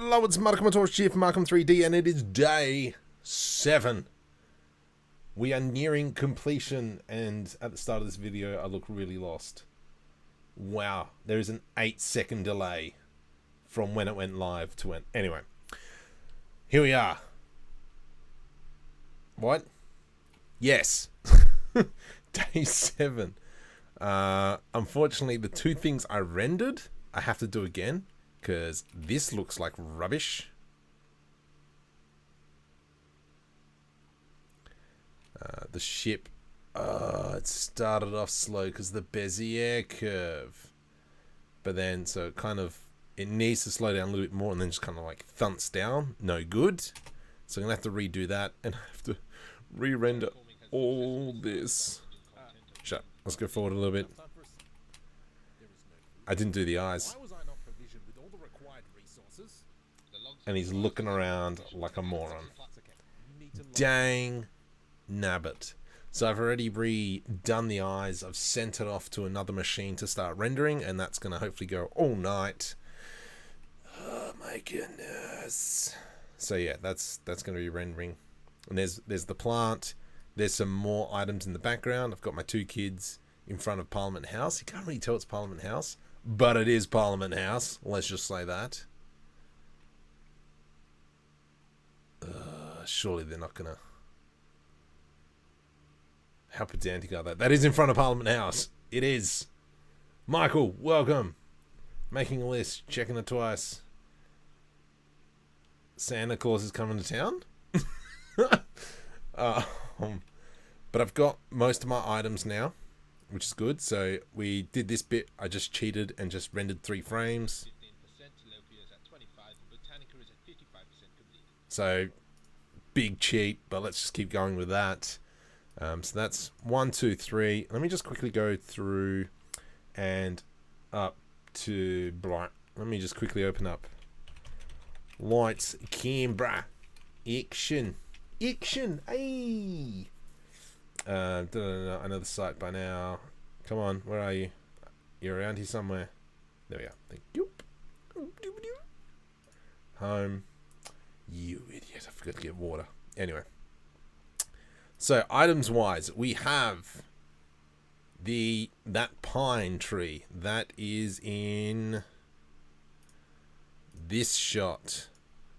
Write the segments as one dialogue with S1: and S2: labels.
S1: Hello, it's Markham Torch here from Markham 3D, and it is day 7. We are nearing completion, and at the start of this video, I look really lost. Wow, there is an 8-second delay from when it went live to when... Anyway, here we are. What? Yes. Day 7. Unfortunately, the two things I rendered, I have to do again, because this looks like rubbish. The ship, it started off slow because the Bezier curve. But then, so it needs to slow down a little bit more and then just kind of like thunts down. No good. So I'm going to have to redo that and have to re-render all this. Shut. Let's go forward a little bit. I didn't do the eyes. And he's looking around like a moron. Dang nabbit. So I've already redone the eyes. I've sent it off to another machine to start rendering, and that's going to hopefully go all night. Oh my goodness. So yeah, that's going to be rendering. And there's the plant. There's some more items in the background. I've got my two kids in front of Parliament House. You can't really tell it's Parliament House, but it is Parliament House. Let's just say that. Surely they're not gonna... How pedantic are they? That is in front of Parliament House. It is. Michael, welcome. Making a list, checking it twice. Santa Claus is coming to town. But I've got most of my items now, which is good. So we did this bit. I just cheated and just rendered 3 frames. So big cheat, but let's just keep going with that. So that's 1, 2, 3. Let me just quickly go through and up to bright. Let me just quickly open up Lights, Canberra, action, hey. I know the site by now. Come on, where are you? You're around here somewhere. There we are. Thank you. Home. You idiot, I forgot to get water. Anyway. So, items wise, we have that pine tree. That is in this shot.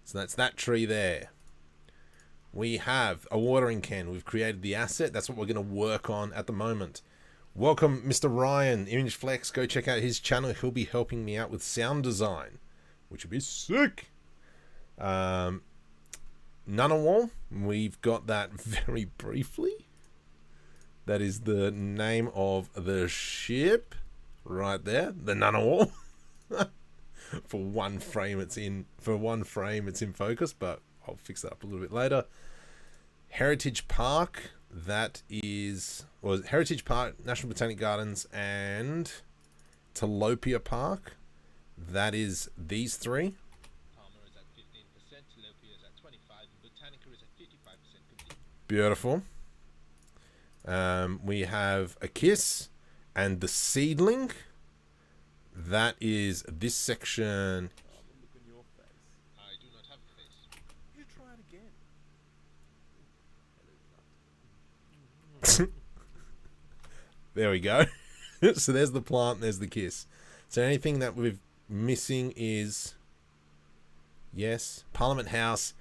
S1: So that's that tree there. We have a watering can. We've created the asset. That's what we're going to work on at the moment. Welcome, Mr. Ryan. ImageFlex, go check out his channel. He'll be helping me out with sound design, which would be sick. Nanawal, we've got that very briefly. That is the name of the ship right there, the Nanawal. For one frame it's in focus, but I'll fix that up a little bit later. Heritage Park, that is Heritage Park, National Botanic Gardens, and Tilapia Park. That is these 3. Beautiful. We have a kiss and the seedling. That is this section.
S2: I do not have a face. You try it again.
S1: There we go. So there's the plant, there's the kiss. So anything that we're missing is, yes, Parliament House.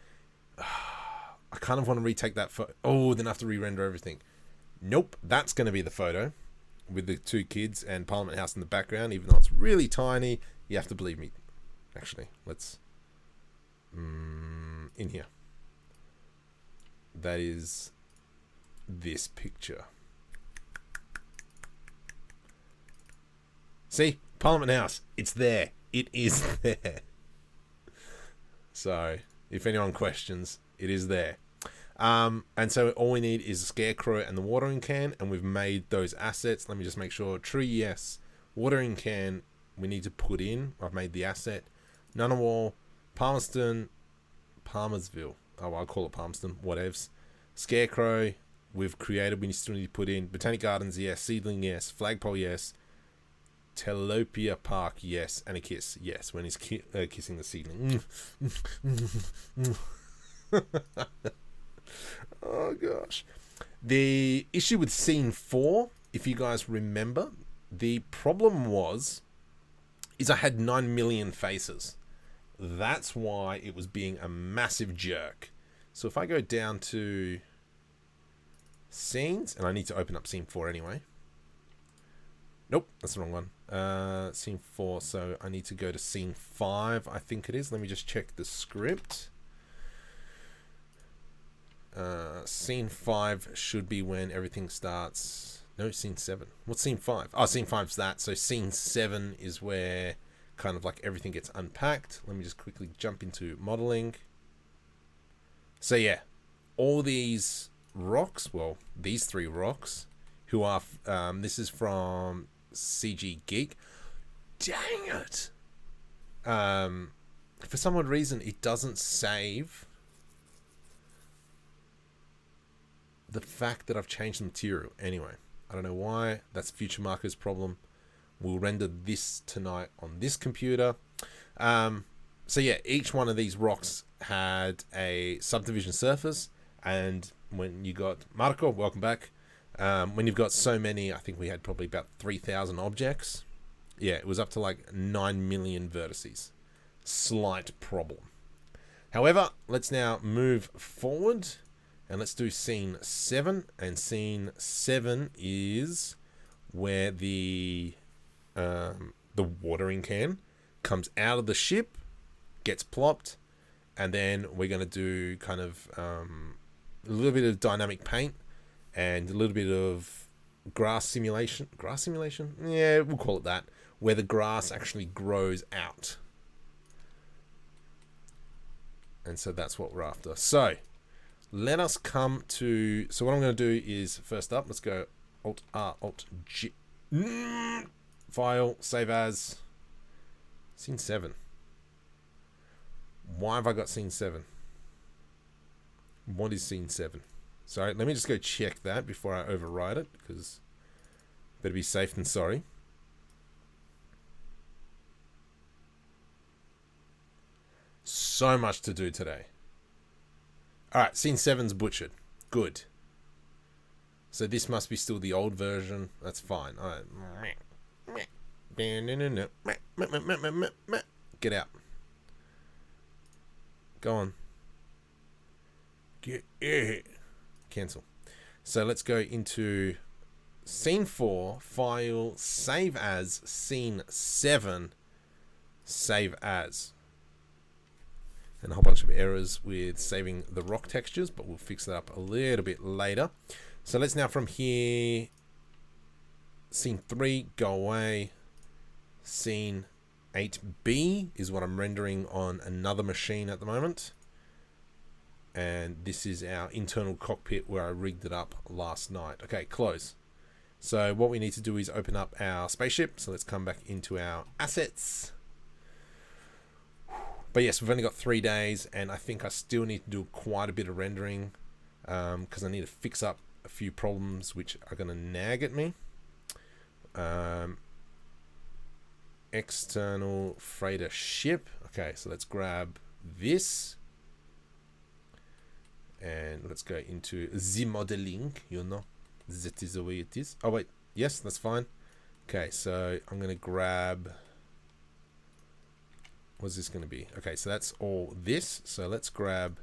S1: I kind of want to retake that photo. Oh, then I have to re-render everything. Nope, that's going to be the photo with the 2 kids and Parliament House in the background, even though it's really tiny. You have to believe me. Actually, let's... in here. That is this picture. See? Parliament House. It's there. It is there. So, if anyone questions, it is there. And so all we need is a scarecrow and the watering can, and we've made those assets. Let me just make sure. Tree, yes. Watering can, we need to put in. I've made the asset. Nanawal, Palmerston, Palmersville. Oh, I'll call it Palmerston. Whatevs. Telopia Park, yes. And a kiss, yes. When he's kissing the ceiling. Oh, gosh. The issue with scene 4, if you guys remember, the problem is I had 9 million faces. That's why it was being a massive jerk. So if I go down to scenes, and I need to open up scene 4 anyway. Nope, that's the wrong one. Scene 4, so I need to go to scene 5, I think it is. Let me just check the script. Scene 5 should be when everything starts. No, scene 7. What's scene 5? Oh, scene 5's that. So scene 7 is where kind of like everything gets unpacked. Let me just quickly jump into modeling. So yeah, all these rocks, well, these 3 rocks, who are, this is from CG Geek. Dang it! For some odd reason, it doesn't save the fact that I've changed the material. Anyway, I don't know why. That's Future Marker's problem. We'll render this tonight on this computer. So yeah, each one of these rocks had a subdivision surface, and when you got Marco, welcome back. When you've got so many, I think we had probably about 3,000 objects. Yeah, it was up to like 9 million vertices. Slight problem. However, let's now move forward. And let's do scene 7. And scene 7 is where the watering can comes out of the ship, gets plopped, and then we're going to do kind of a little bit of dynamic paint and a little bit of grass simulation. Grass simulation? Yeah, we'll call it that. Where the grass actually grows out. And so that's what we're after. So let us come to, so what I'm going to do is, first up, let's go Alt-R, Alt-G, File, Save As, Scene 7. Why have I got Scene 7? What is Scene 7? Sorry, let me just go check that before I override it, because better be safe than sorry. So much to do today. Alright, scene 7's butchered. Good. So this must be still the old version. That's fine. Alright. Get out. Go on. Get it. Cancel. So let's go into scene 4, file, save as, scene 7, save as. And a whole bunch of errors with saving the rock textures, but we'll fix that up a little bit later. So let's now from here, scene 3, go away. Scene 8B is what I'm rendering on another machine at the moment. And this is our internal cockpit where I rigged it up last night. Okay, close. So what we need to do is open up our spaceship. So let's come back into our assets. But yes, we've only got 3 days, and I think I still need to do quite a bit of rendering because I need to fix up a few problems which are going to nag at me. External freighter ship. Okay, so let's grab this. And let's go into the modeling, you know. That is the way it is. Oh, wait. Yes, that's fine. Okay, so I'm going to grab... What's this going to be? Okay, so that's all this. So let's grab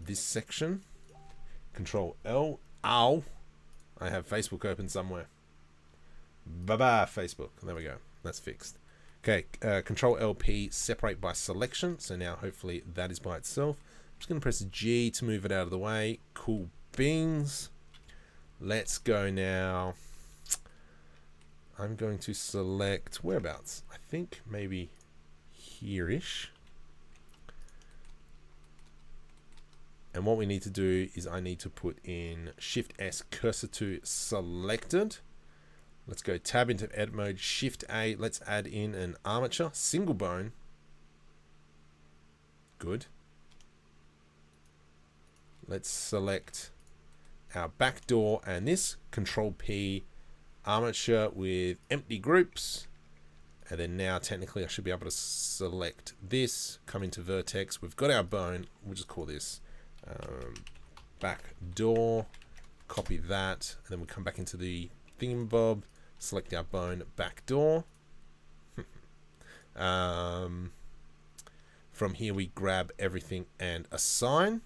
S1: this section. Control L. Ow. I have Facebook open somewhere. Bye-bye, Facebook. There we go. That's fixed. Okay, Control LP, separate by selection. So now hopefully that is by itself. I'm just going to press G to move it out of the way. Cool beans. Let's go now. I'm going to select whereabouts. I think maybe here-ish. And what we need to do is I need to put in Shift S cursor to selected. Let's go tab into edit mode, Shift A. Let's add in an armature, single bone. Good. Let's select our back door and this, Control P, armature with empty groups. And then now technically I should be able to select this, come into vertex. We've got our bone. We'll just call this back door. Copy that. And then we come back into the thingamabob, select our bone back door. From here we grab everything and assign.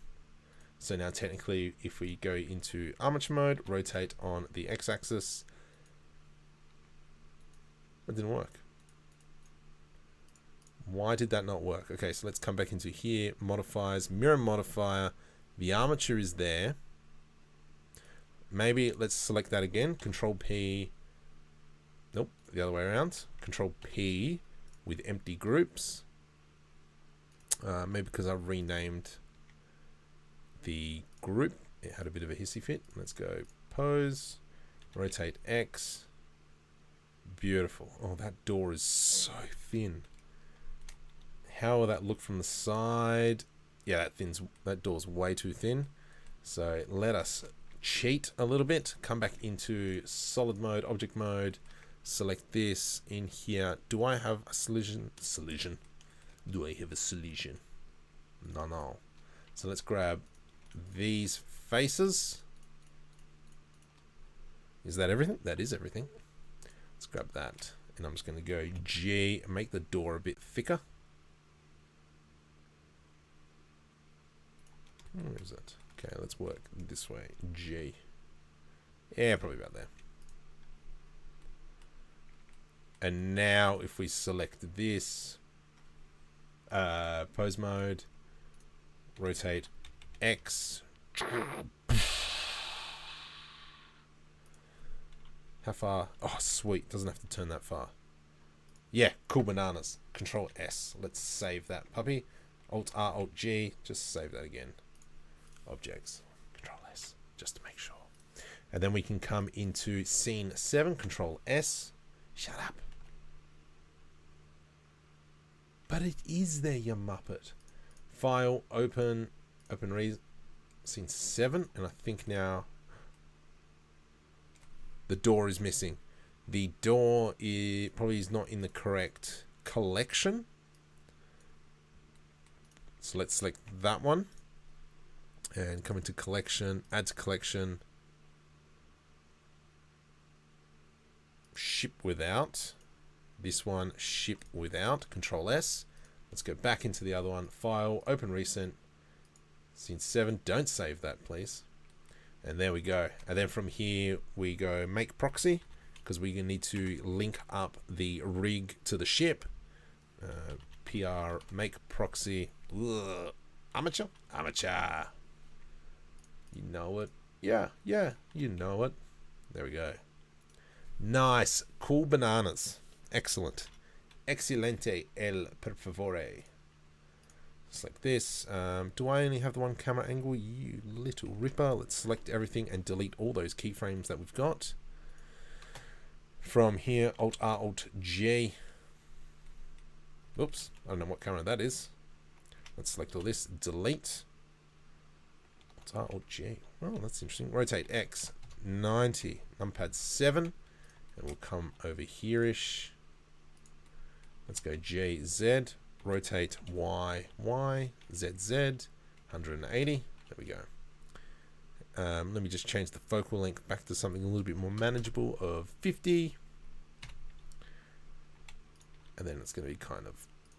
S1: So now technically if we go into armature mode, rotate on the x-axis, it didn't work. Why did that not work? Okay, so let's come back into here, modifiers, mirror modifier, the armature is there. Maybe let's select that again, Control P, nope, the other way around, Control P with empty groups. Maybe because I renamed the group, it had a bit of a hissy fit. Let's go pose, rotate X, beautiful. Oh, that door is so thin. How will that look from the side? Yeah, that door's way too thin. So let us cheat a little bit. Come back into solid mode, object mode. Select this in here. Do I have a solution? Do I have a solution? No. So let's grab these faces. Is that everything? That is everything. Let's grab that. And I'm just going to go G, make the door a bit thicker. Where is it? Okay, let's work this way. G. Yeah, probably about there. And now if we select this, pose mode, rotate X. How far? Oh, sweet. Doesn't have to turn that far. Yeah, cool bananas. Control S. Let's save that puppy. Alt R, Alt G. Just save that again. Objects. Control S. Just to make sure. And then we can come into scene 7. Control S. Shut up. But it is there, you muppet. File, open scene 7. And I think now the door is missing. The door probably is not in the correct collection. So let's select that one. And come into collection, add to collection. Ship without. This one, ship without. Control S. Let's go back into the other one. File, open recent. Scene 7. Don't save that, please. And there we go. And then from here, we go make proxy, because we need to link up the rig to the ship. PR, make proxy. Ugh. Armature? Armature. You know it. Yeah, you know it. There we go. Nice. Cool bananas. Excellent. Excelente el per favore. Select this. Do I only have the one camera angle? You little ripper. Let's select everything and delete all those keyframes that we've got. From here, Alt R, Alt J. Oops, I don't know what camera that is. Let's select all this. Delete. Alt R, Alt J. Oh, that's interesting. Rotate X 90. Numpad 7. And we'll come over here-ish. Let's go J, Z. Rotate Y, Y, Z, Z. 180. There we go. Let me just change the focal length back to something a little bit more manageable of 50. And then it's going to be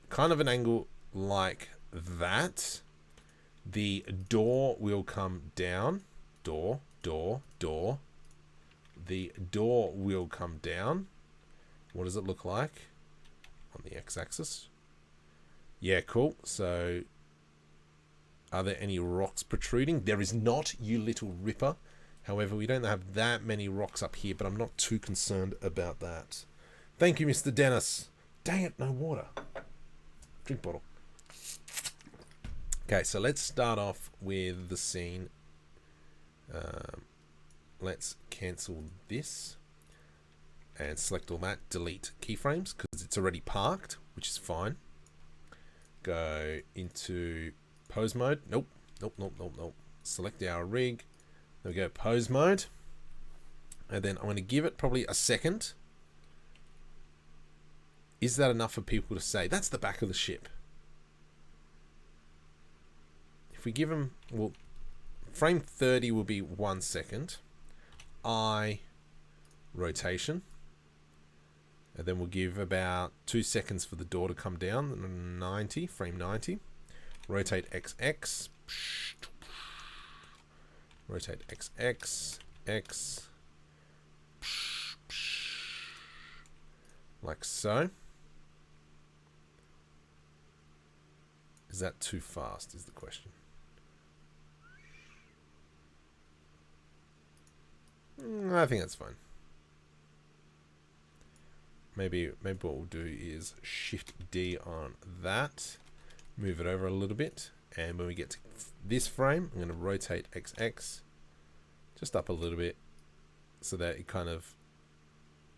S1: kind of an angle like that. The door will come down. Door. The door will come down. What does it look like on the x-axis? Yeah, cool. So are there any rocks protruding? There is not, you little ripper. However, we don't have that many rocks up here, but I'm not too concerned about that. Thank you, Mr. Dennis. Dang it, no water. Drink bottle. Okay, so let's start off with the scene. Let's cancel this and select all that. Delete keyframes because it's already parked, which is fine. Go into pose mode. Nope. Select our rig. There we go, pose mode. And then I'm going to give it probably a second. is that enough for people to say, that's the back of the ship? If we give them, well, frame 30 will be 1 second. I rotation. And then we'll give about 2 seconds for the door to come down. 90, frame 90. Rotate XX. Rotate XX. X. Like so. Is that too fast, is the question. I think that's fine. Maybe what we'll do is Shift D on that, move it over a little bit, and when we get to this frame, I'm going to rotate XX just up a little bit so that it kind of,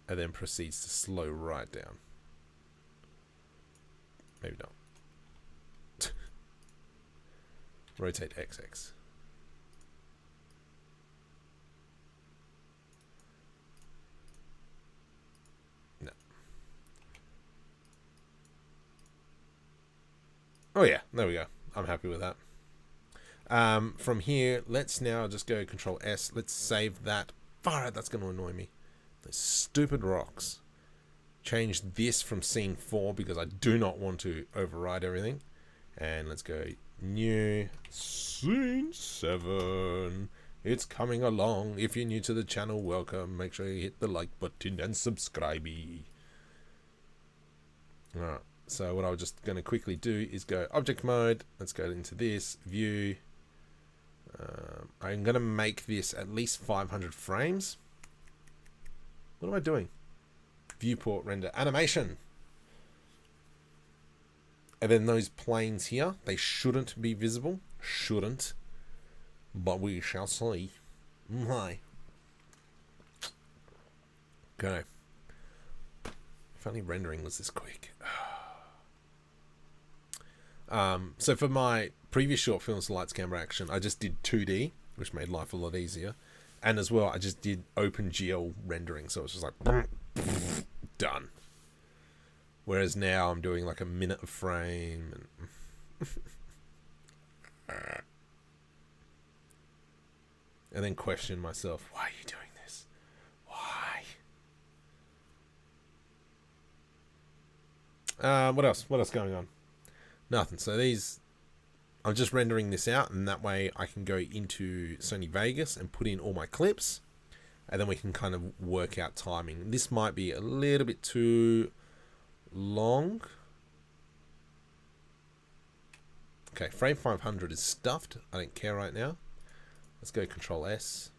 S1: and then proceeds to slow right down. Maybe not. Rotate XX. No. Oh yeah, there we go. I'm happy with that. From here, let's now just go Control S. Let's save that. Far out, that's going to annoy me. Those stupid rocks. Change this from scene 4 because I do not want to override everything. And let's go new scene 7. It's coming along. If you're new to the channel, welcome. Make sure you hit the like button and subscribe. Alright, so what I'm just going to quickly do is go object mode. Let's go into this view. I'm going to make this at least 500 frames. What am I doing? Viewport render animation. And then those planes here, they shouldn't be visible. Shouldn't. But we shall see. My. Okay. If only rendering was this quick. So for my previous short films, Lights, Camera, Action, I just did 2D, which made life a lot easier. And as well, I just did OpenGL rendering, so it's just like done. Whereas now I'm doing like a minute a frame, and then question myself, why are you doing this? Why? What else? What else going on? Nothing. So these, I'm just rendering this out, and that way I can go into Sony Vegas and put in all my clips, and then we can kind of work out timing. This might be a little bit too long. Okay, frame 500 is stuffed. I don't care right now. Let's go Control S.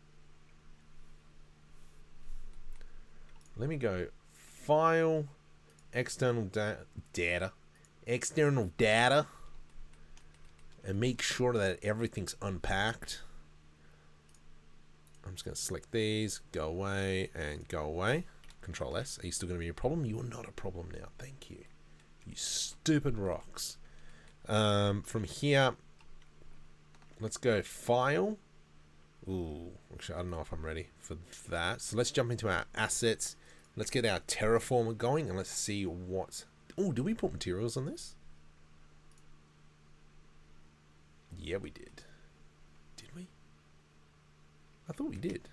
S1: Let me go File, External Data, External Data, and make sure that everything's unpacked. I'm just going to select these, go away, and go away. Control S. Are you still going to be a problem? You are not a problem now. Thank you. You stupid rocks. From here, let's go File. Ooh, actually, I don't know if I'm ready for that. So let's jump into our assets. Let's get our terraformer going, and let's see what... Oh, did we put materials on this? Yeah, we did. Did we? I thought we did.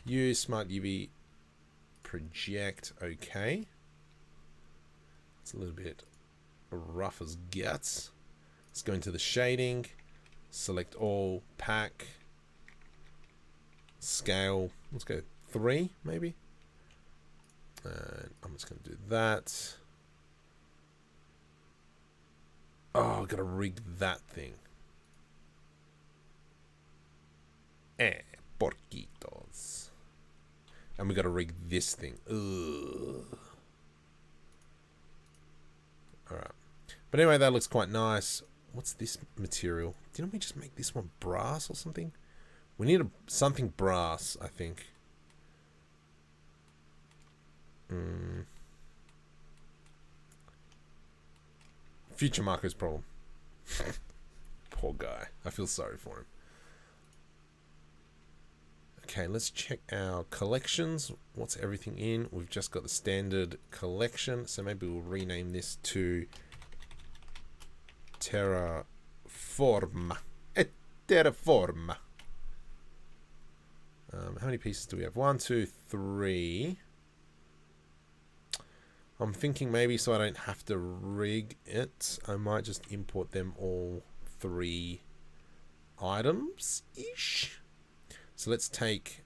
S1: Use Smart UV Project. Okay. It's a little bit rough as guts. Let's go into the shading. Select all. Pack. Scale. Let's go 3, maybe. And I'm just going to do that. Oh, I've got to rig that thing. Porquitos. And we got to rig this thing. Ugh. Alright. But anyway, that looks quite nice. What's this material? Didn't we just make this one brass or something? We need something brass, I think. Future Marco's problem. Poor guy. I feel sorry for him. Okay, let's check our collections. What's everything in? We've just got the standard collection, so maybe we'll rename this to Terraforma. Terraforma. How many pieces do we have? 1, 2, 3. I'm thinking maybe so I don't have to rig it, I might just import them all 3 items-ish. So let's create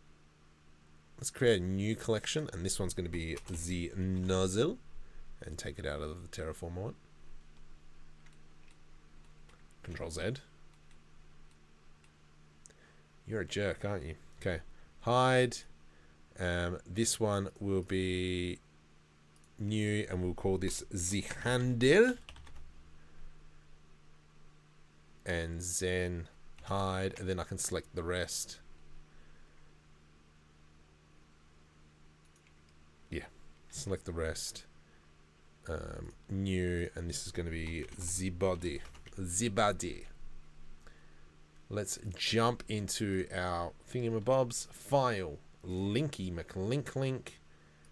S1: a new collection, and this one's going to be the nozzle, and take it out of the Terraform one. Control Z. You're a jerk, aren't you? Okay, hide. This one will be new, and we'll call this the handle, and then hide, and then I can select the rest. Select the rest. New, and this is going to be the body. The body. Let's jump into our thingamabobs. File. Linky McLink link.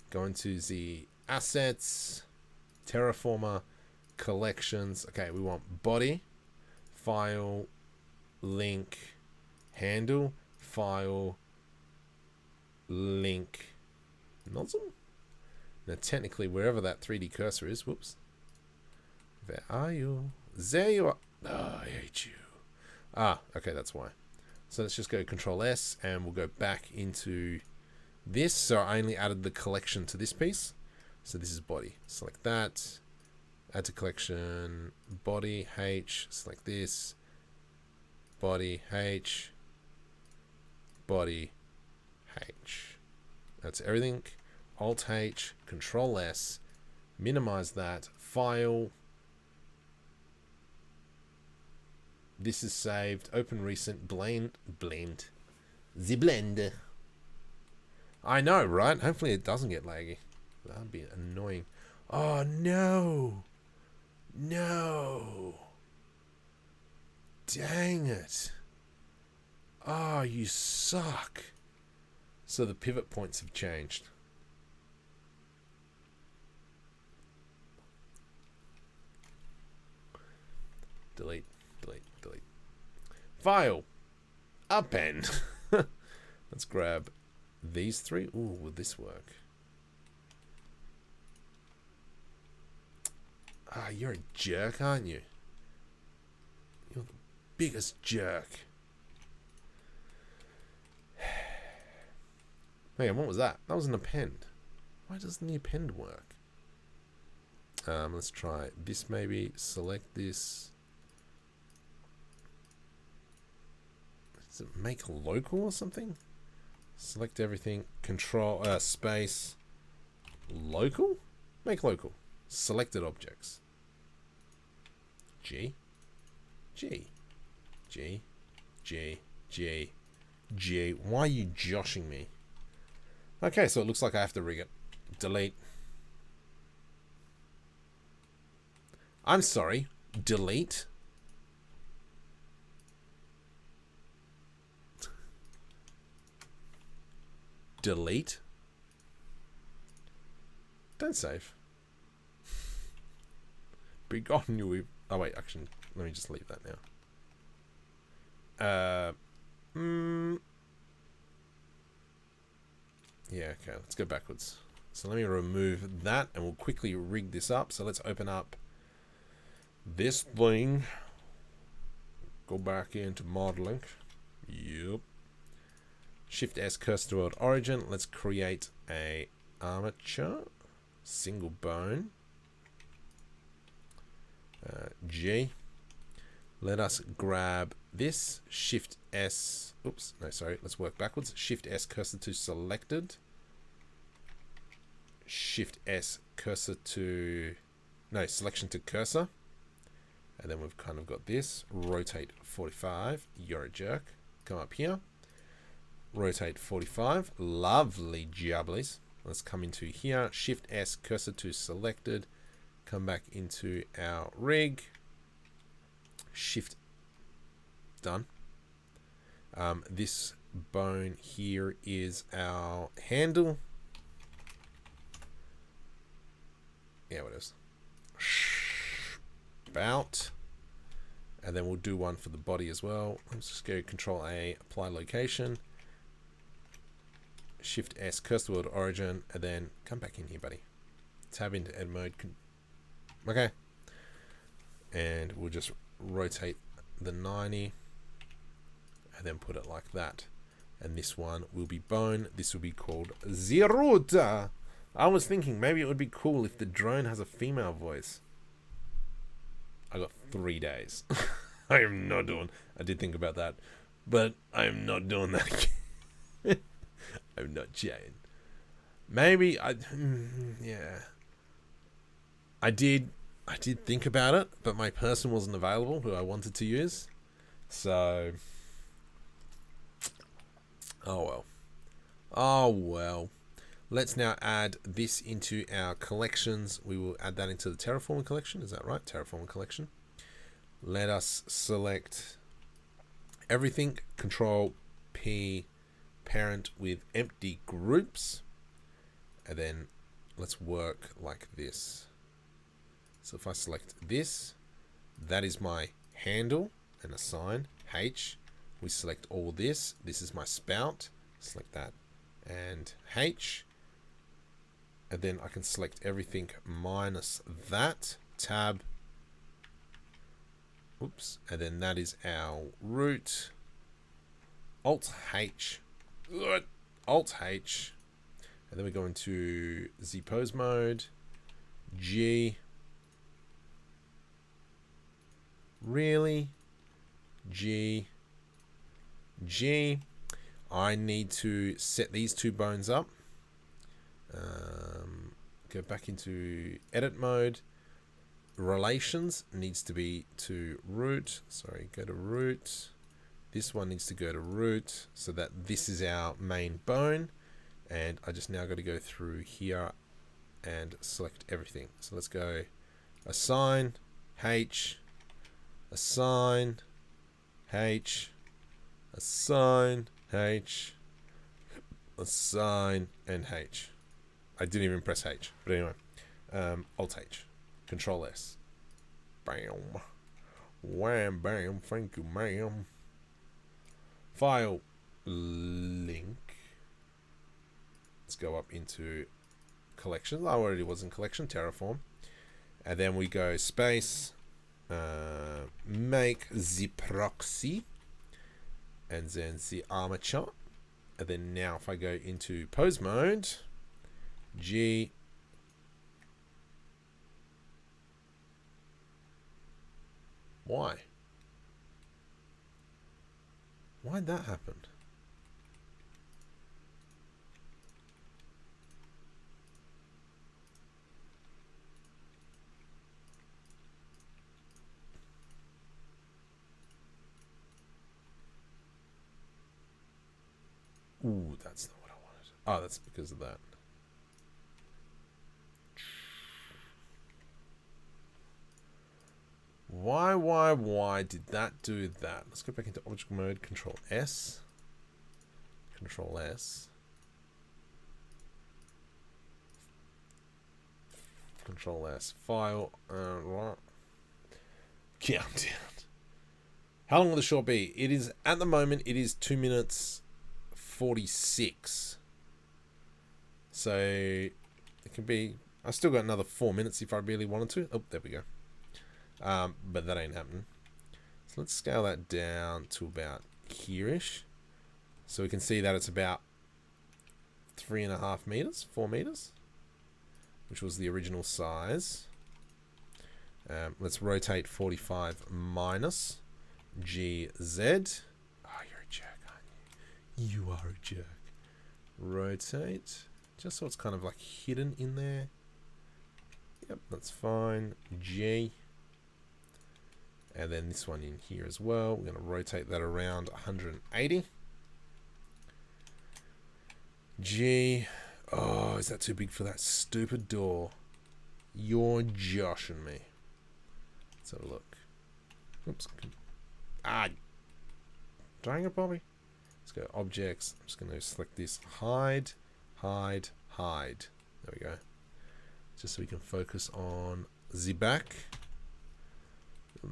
S1: Go into the assets. Terraformer. Collections. Okay, we want body. File. Link. Handle. File. Link. Nozzle. Now, technically, wherever that 3D cursor is, whoops. Where are you? There you are. Oh, I hate you. Ah, okay, that's why. So let's just go Control S, and we'll go back into this. So I only added the collection to this piece. So this is body. Select that. Add to collection. Body, H. Select this. Body, H. Body, H. That's everything. Alt H, Control S, minimize that, file. This is saved, open recent, blend. The blend. I know, right? Hopefully it doesn't get laggy. That'd be annoying. Oh, no. No. Dang it. Oh, you suck. So the pivot points have changed. Delete, delete, delete. File. Append. Let's grab these 3. Ooh, will this work? Ah, you're a jerk, aren't you? You're the biggest jerk. Hey, what was that? That was an append. Why doesn't the append work? Let's try this maybe. Select this. Does it make local or something? Select everything. Control space. Local? Make local. Selected objects. G. G. G. G. G. G. Why are you joshing me? Okay, so it looks like I have to rig it. Delete. I'm sorry. Delete. Delete. Don't save. Begotten you. Oh wait, actually, let me just leave that now. Yeah, okay, let's go backwards. So let me remove that, and we'll quickly rig this up. So let's open up this thing. Go back into modeling. Yep. Shift S, cursor toward origin. Let's create a armature. Single bone. G. Let us grab this. Shift S. Oops, no, sorry. Let's work backwards. Shift S, cursor to selected. Shift S, cursor to... No, selection to cursor. And then we've kind of got this. Rotate 45. You're a jerk. Come up here. Rotate 45. Lovely jubblies. Let's come into here. Shift S, cursor to selected. Come back into our rig. Shift. Done. This bone here is our handle. Yeah, what is? Spout. And then we'll do one for the body as well. Let's just go Control A, apply location. Shift S, cursor wheel to origin, and then come back in here, buddy. Tab into edit mode. Okay. And we'll just rotate the 90 and then put it like that. And this one will be bone. This will be called Zeruta. I was thinking maybe it would be cool if the drone has a female voice. I got 3 days. I am not doing. I did think about that, but I am not doing that again. I'm not trying. Maybe yeah. I did think about it, but my person wasn't available who I wanted to use. So, oh well. Oh well. Let's now add this into our collections. We will add that into the terraforming collection. Is that right? Terraforming collection. Let us select everything. Control P, parent with empty groups. And then let's work like this. So if I select this, that is my handle and assign H. We select all this. This is my spout. Select that and H. And then I can select everything minus that, tab. Oops. And then that is our root. Alt H. Alt H. And then we go into Z pose mode. G. Really? G. G. I need to set these two bones up. Go back into edit mode. Relations needs to be to root. Sorry, go to root. This one needs to go to root so that this is our main bone. And I just now got to go through here and select everything. So let's go assign H, assign H, assign H, assign and H. I didn't even press H, but anyway, Alt H, Control S, bam, wham, bam, thank you, ma'am. File, link. Let's go up into collections. I already was in collection, terraform, and then we go space, make the proxy, and then the armature, and then now if I go into pose mode. G. Why? Why'd that happen? Ooh, that's not what I wanted. Oh, that's because of that. Why did that do that? Let's go back into object mode, Control S. Control S. Control S. File. Right. Countdown. How long will the short be? It is, at the moment, it is 2 minutes 46. So, it can be, I still got another 4 minutes if I really wanted to. Oh, there we go. But that ain't happening. So let's scale that down to about here-ish. So we can see that it's about 3.5 meters, 4 meters, which was the original size. Let's rotate 45 minus GZ. Oh, you're a jerk, aren't you? You are a jerk. Rotate, just so it's kind of like hidden in there. Yep, that's fine. G. And then this one in here as well. We're going to rotate that around 180. G. Oh, is that too big for that stupid door? You're joshing me. Let's have a look. Oops. Ah. Dang it, Bobby. Let's go objects. I'm just going to select this hide, hide, hide. There we go. Just so we can focus on the back.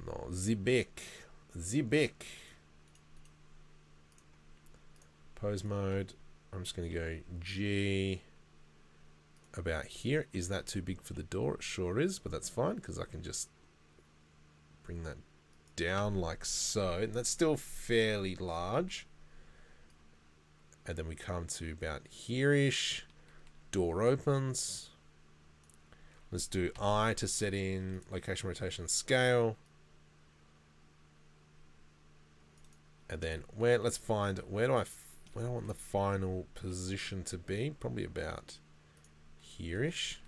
S1: No, the back. The back. Pose mode. I'm just going to go G about here. Is that too big for the door? It sure is, but that's fine because I can just bring that down like so. And that's still fairly large. And then we come to about here-ish. Door opens. Let's do I to set in location, rotation, scale. And then let's find where do I want the final position to be? Probably about here-ish.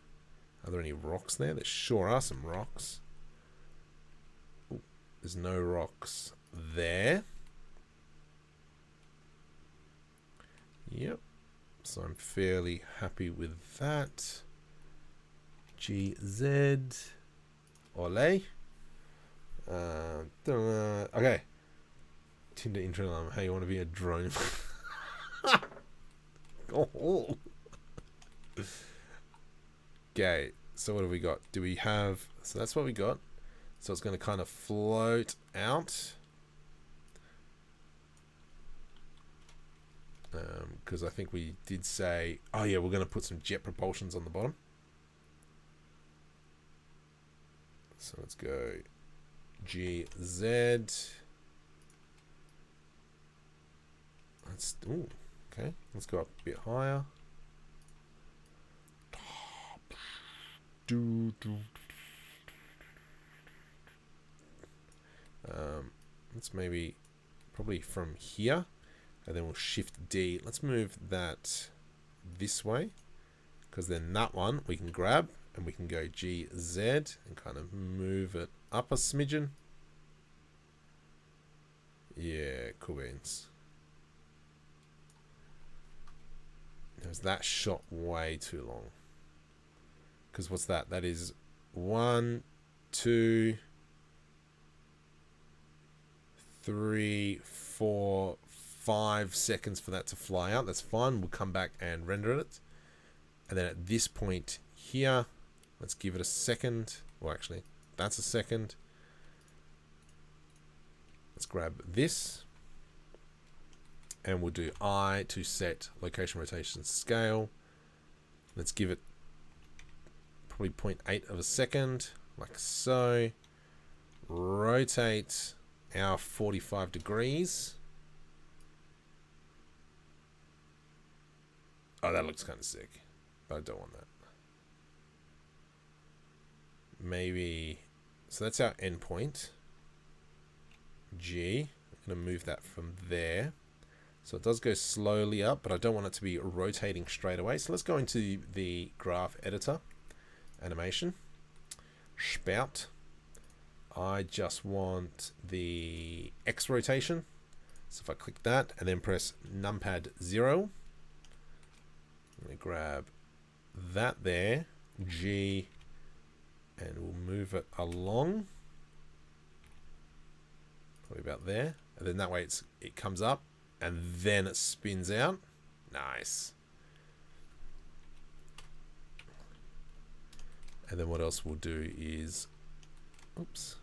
S1: Are there any rocks there? There sure are some rocks. Ooh, there's no rocks there. Yep. So I'm fairly happy with that. GZ. Ole. Okay. Tinder intro. Hey, you want to be a drone? Oh. Okay. So what have we got? Do we have? So that's what we got. So it's going to kind of float out. Because I think we did say, oh yeah, we're going to put some jet propulsions on the bottom. So let's go GZ. Okay, let's go up a bit higher. Let's maybe probably from here. And then we'll shift D. Let's move that this way. Because then that one we can grab. And we can go GZ and kind of move it up a smidgen. Yeah, cool beans. There's that shot way too long. Because what's that? That is 1, 2, 3, 4, 5 seconds for that to fly out. That's fine. We'll come back and render it. And then at this point here, let's give it a second. Well, actually, that's a second. Let's grab this. And we'll do I to set location, rotation, scale. Let's give it probably 0.8 of a second, like so. Rotate our 45 degrees. Oh, that looks kind of sick, but I don't want that. Maybe, so that's our endpoint. G, I'm going to move that from there. So it does go slowly up, but I don't want it to be rotating straight away. So let's go into the graph editor, animation, spout. I just want the X rotation. So if I click that and then press numpad 0, I'm going to grab that there, G, and we'll move it along. Probably about there. And then that way it comes up and then it spins out. Nice. And then what else we'll do is, oops.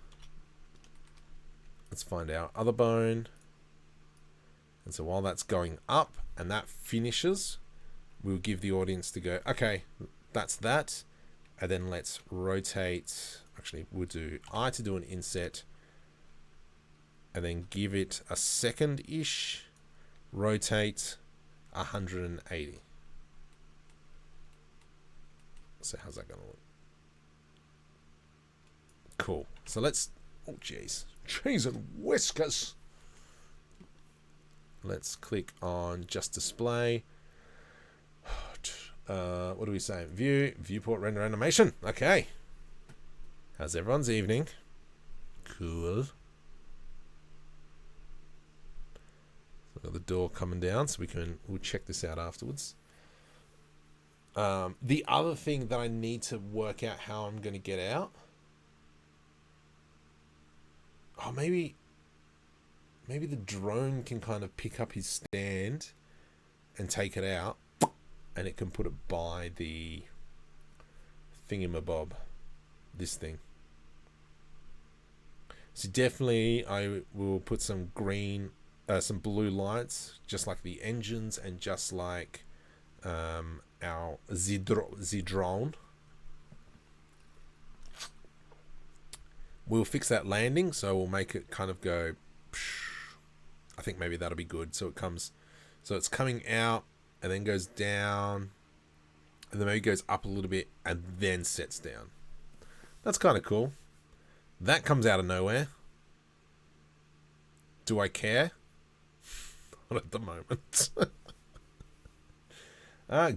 S1: Let's find our other bone. And so while that's going up and that finishes, we'll give the audience to go, okay, that's that. And then let's rotate. Actually, we'll do I to do an inset. And then give it a second-ish. Rotate 180. So how's that going to look? Cool. So let's, oh jeez, cheese and whiskers. Let's click on just display. What do we say? View, viewport, render, animation. Okay. How's everyone's evening? Cool. Got the door coming down, so we'll check this out afterwards. The other thing that I need to work out how I'm going to get out. Oh, maybe maybe the drone can kind of pick up his stand and take it out, and it can put it by the thingamabob, this thing. So definitely I will put some green, some blue lights, just like the engines and just like our Z-drone. We'll fix that landing, so we'll make it kind of go, I think maybe that'll be good. So it comes, so it's coming out and then goes down and then maybe goes up a little bit and then sets down. That's kind of cool. That comes out of nowhere. Do I care? Not at the moment.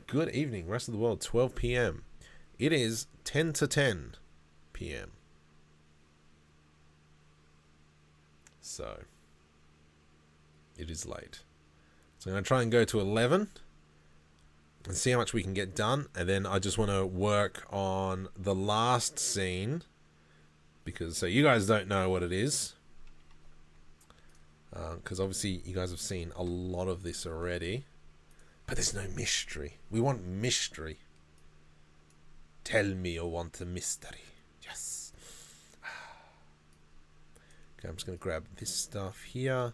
S1: Good evening, rest of the world, 12 p.m. It is 10 to 10 p.m. So, it is late. So I'm going to try and go to 11 and see how much we can get done. And then I just want to work on the last scene, because so you guys don't know what it is. Because obviously you guys have seen a lot of this already. But there's no mystery. We want mystery. Tell me you want a mystery. Yes. Okay, I'm just going to grab this stuff here.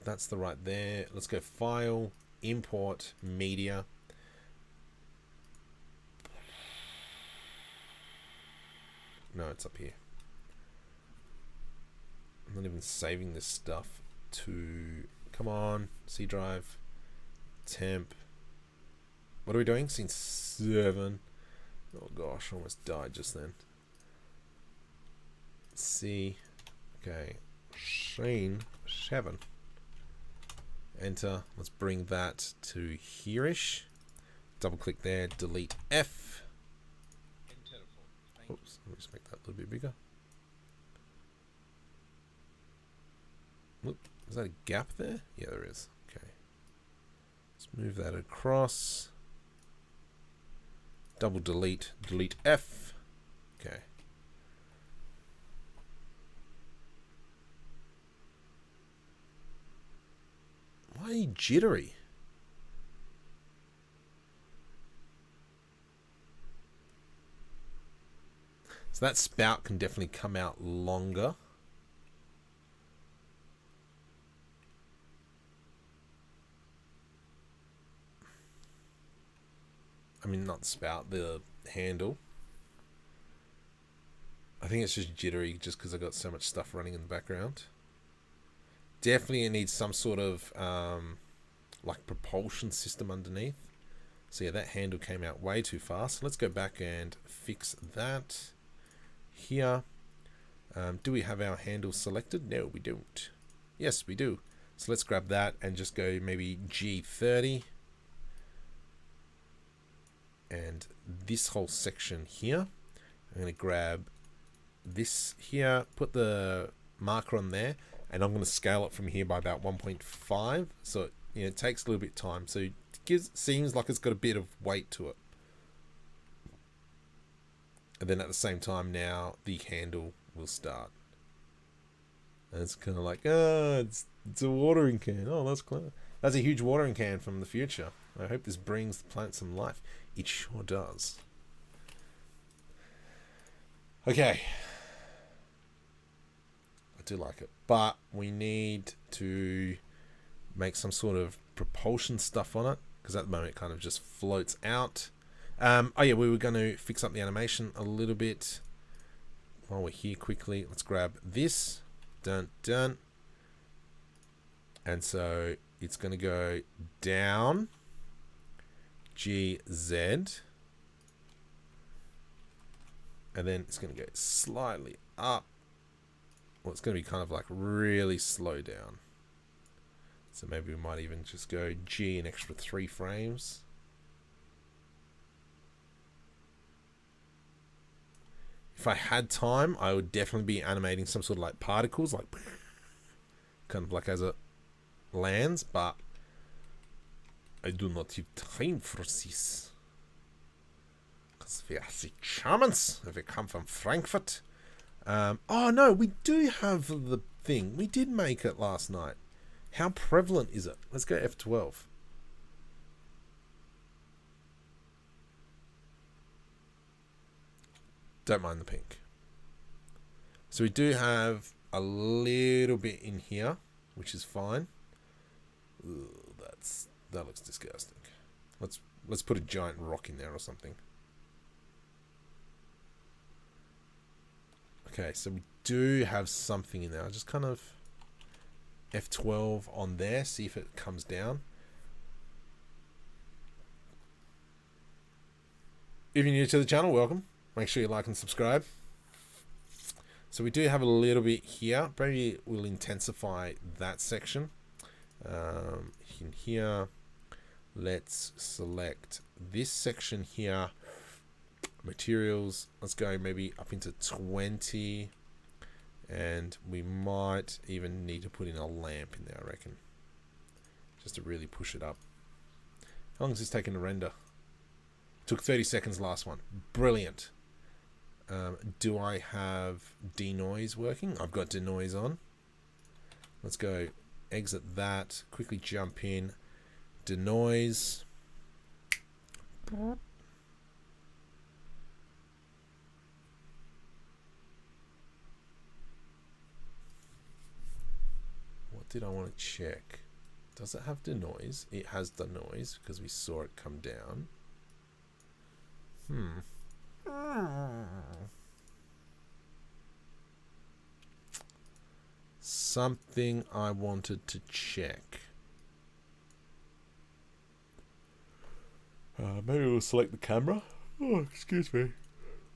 S1: That's the right there. Let's go File, Import, Media. No, it's up here. I'm not even saving this stuff to... Come on, C drive, temp. What are we doing? Scene 7. Oh gosh, I almost died just then. C. Okay, scene 7. Enter. Let's bring that to here-ish. Double click there, delete F. Oops, let me just make that a little bit bigger. Look, is that a gap there? Yeah, there is. Okay. Let's move that across. Double delete, delete F. Okay. Why are you jittery? So that spout can definitely come out longer. I mean, not spout, the handle. I think it's just jittery just because I've got so much stuff running in the background. Definitely it needs some sort of like propulsion system underneath. So yeah, that handle came out way too fast. Let's go back and fix that here. Do we have our handle selected? No, we don't. Yes, we do. So let's grab that and just go maybe G30. And this whole section here, I'm going to grab this here, put the marker on there, and I'm going to scale it from here by about 1.5. So it takes a little bit of time. So it seems like it's got a bit of weight to it. And then at the same time now, the handle will start. And it's kind of like, it's a watering can. Oh, that's clever. That's a huge watering can from the future. I hope this brings the plant some life. It sure does. Okay. I do like it. But we need to make some sort of propulsion stuff on it, because at the moment it kind of just floats out. Oh yeah, we were going to fix up the animation a little bit while we're here quickly. Let's grab this. Dun, dun. And so it's going to go down. GZ, and then it's going to go slightly up. Well, it's going to be kind of like really slow down. So maybe we might even just go G an extra 3 frames. If I had time, I would definitely be animating some sort of like particles, like kind of like as it lands, but I do not have time for this. Because we are the Germans. We come from Frankfurt. Oh no, we do have the thing. We did make it last night. How prevalent is it? Let's go F12. Don't mind the pink. So we do have a little bit in here, which is fine. Ooh, that looks disgusting. Let's put a giant rock in there or something. Okay, so we do have something in there. I just kind of F12 on there, see if it comes down. If you're new to the channel, welcome. Make sure you like and subscribe. So we do have a little bit here. Maybe we'll intensify that section. In here, let's select this section here. Materials. Let's go maybe up into 20. And we might even need to put in a lamp in there, I reckon. Just to really push it up. How long is this taking to render? Took 30 seconds last one. Brilliant. Do I have denoise working? I've got denoise on. Let's go exit that. Quickly jump in. Denoise. What did I want to check? Does it have denoise? It has denoise because we saw it come down. Something I wanted to check. Maybe we'll select the camera. Oh, excuse me.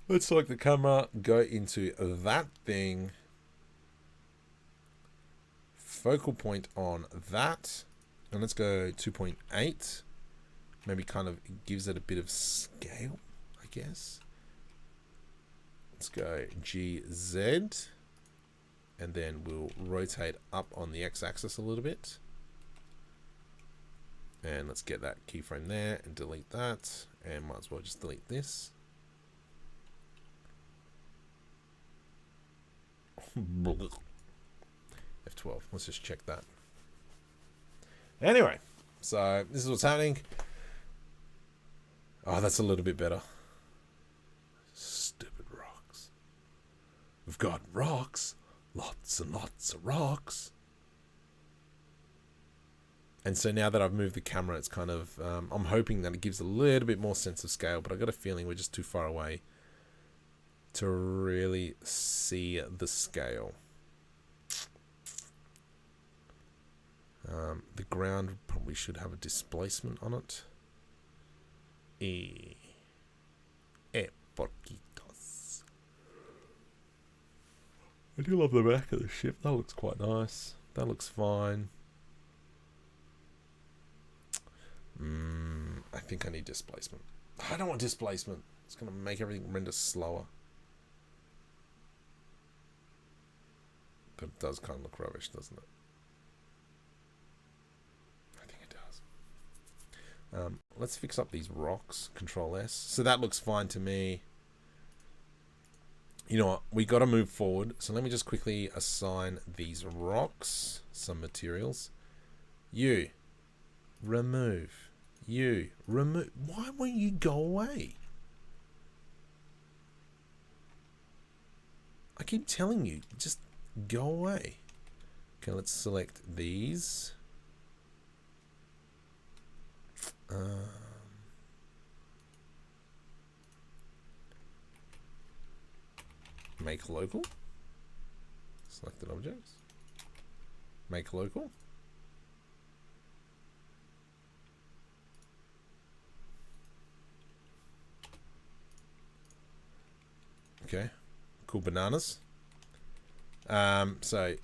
S1: Let's select the camera, go into that thing. Focal point on that. And let's go 2.8. Maybe kind of gives it a bit of scale, I guess. Let's go GZ. And then we'll rotate up on the X-axis a little bit. And let's get that keyframe there and delete that. And might as well just delete this. F12. Let's just check that. Anyway, so this is what's happening. Oh, that's a little bit better. Stupid rocks. We've got rocks. Lots and lots of rocks. And so now that I've moved the camera, it's kind of, I'm hoping that it gives a little bit more sense of scale, but I got a feeling we're just too far away to really see the scale. The ground probably should have a displacement on it. Porquitos. I do love the back of the ship. That looks quite nice. That looks fine. I think I need displacement. I don't want displacement. It's going to make everything render slower. But it does kind of look rubbish, doesn't it? I think it does. Let's fix up these rocks. Control S. So that looks fine to me. You know what? We got to move forward. So let me just quickly assign these rocks some materials. You. Remove. You. Remove. Why won't you go away? I keep telling you, just go away. Okay, let's select these. Make local. Selected objects. Make local. Okay, cool bananas. So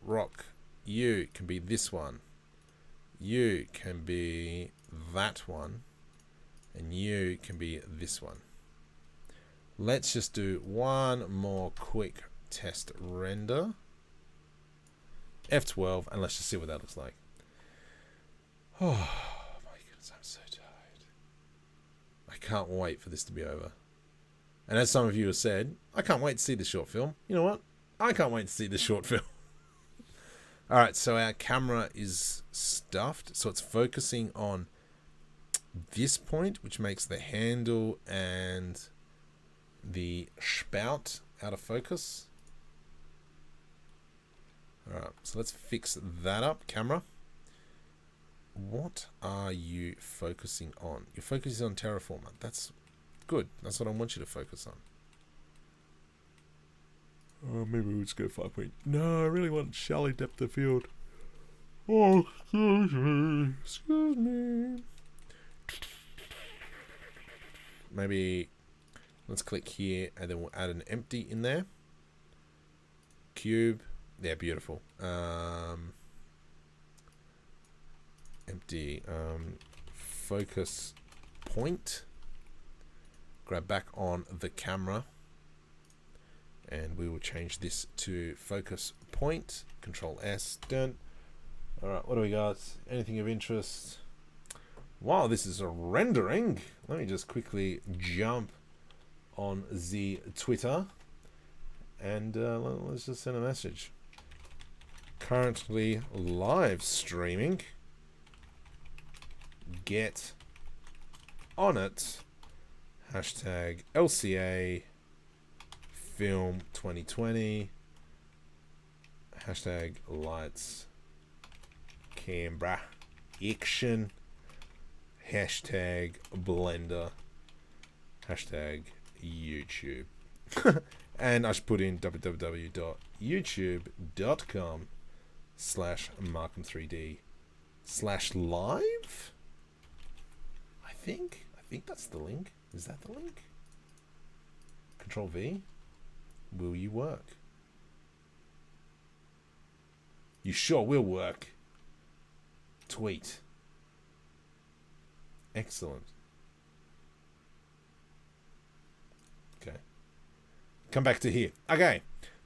S1: rock U can be this one, U can be that one, and U can be this one. Let's just do one more quick test render. F12, and let's just see what that looks like. Oh my goodness, I'm so tired. I can't wait for this to be over. And as some of you have said, I can't wait to see the short film. You know what? I can't wait to see the short film. Alright, so our camera is stuffed. So it's focusing on this point, which makes the handle and the spout out of focus. Alright, so let's fix that up, camera. What are you focusing on? You're focusing on terraformer. That's good. That's what I want you to focus on. Oh, maybe we'll just go 5 point. No, I really want shallow depth of field. Oh, excuse me. Excuse me. Maybe let's click here and then we'll add an empty in there. Cube. Yeah, beautiful. Empty. Focus point. Grab back on the camera. And we will change this to focus point. Control S. Done. Alright, what do we got? Anything of interest? Wow, this is a rendering. Let me just quickly jump on the Twitter. And let's just send a message. Currently live streaming. Get on it. Hashtag LCA Film 2020. Hashtag lights. Canberra. Action. Hashtag Blender. Hashtag YouTube. And I should put in www.youtube.com/Markham3D/live. I think that's the link. Is that the link? Control V. Will you work? You sure will work. Tweet. Excellent. Okay. Come back to here. Okay.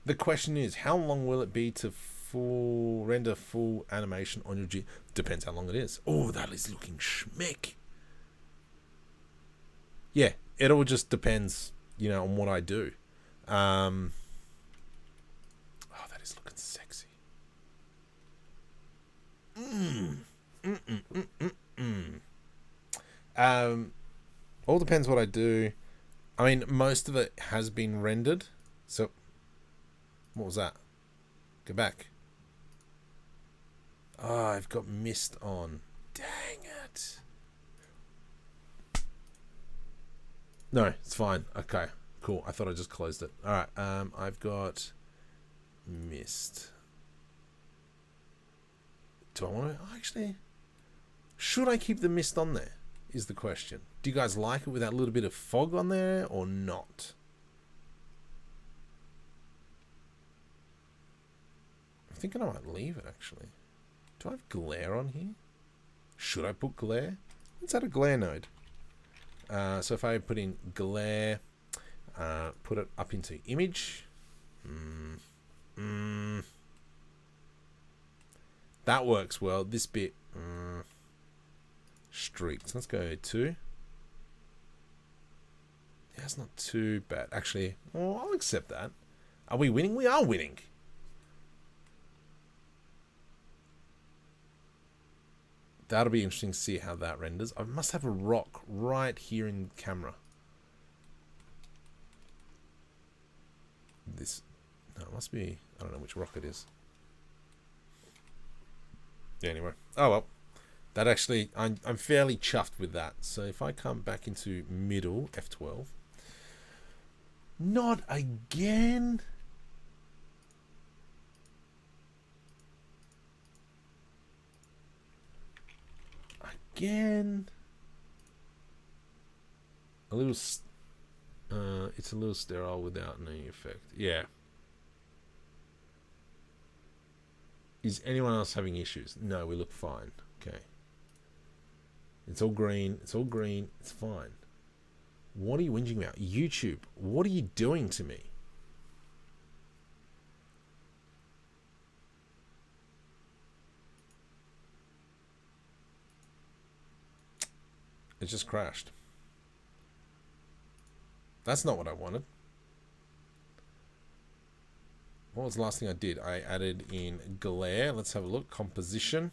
S1: The question is, how long will it be to render full animation on your G? Depends how long it is. Oh, that is looking schmick. Yeah, it all just depends, you know, on what I do. Oh, that is looking sexy. All depends what I do. I mean, most of it has been rendered. So, what was that? Go back. Oh, I've got mist on. Dang it. No, it's fine. Okay, cool. I thought I just closed it. All right. I've got mist. Do I want to actually? Should I keep the mist on there? Is the question. Do you guys like it with that little bit of fog on there or not? I'm thinking I might leave it actually. Do I have glare on here? Should I put glare? Let's add a glare node. So if I put in glare, put it up into image. That works well. This bit, streaks. Let's go 2. Yeah, it's not too bad. Actually, well, I'll accept that. Are we winning? We are winning. That'll be interesting to see how that renders. I must have a rock right here in camera. This, no, it must be, I don't know which rock it is. Yeah, anyway. Oh well. That actually, I'm fairly chuffed with that. So if I come back into middle, F12. Not again. Again. A little, it's a little sterile without any effect. Yeah. Is anyone else having issues? No, we look fine. Okay. It's all green. It's all green. It's fine. What are you whinging about? YouTube, what are you doing to me? It just crashed. That's not what I wanted. What was the last thing I did? I added in glare. Let's have a look. Composition.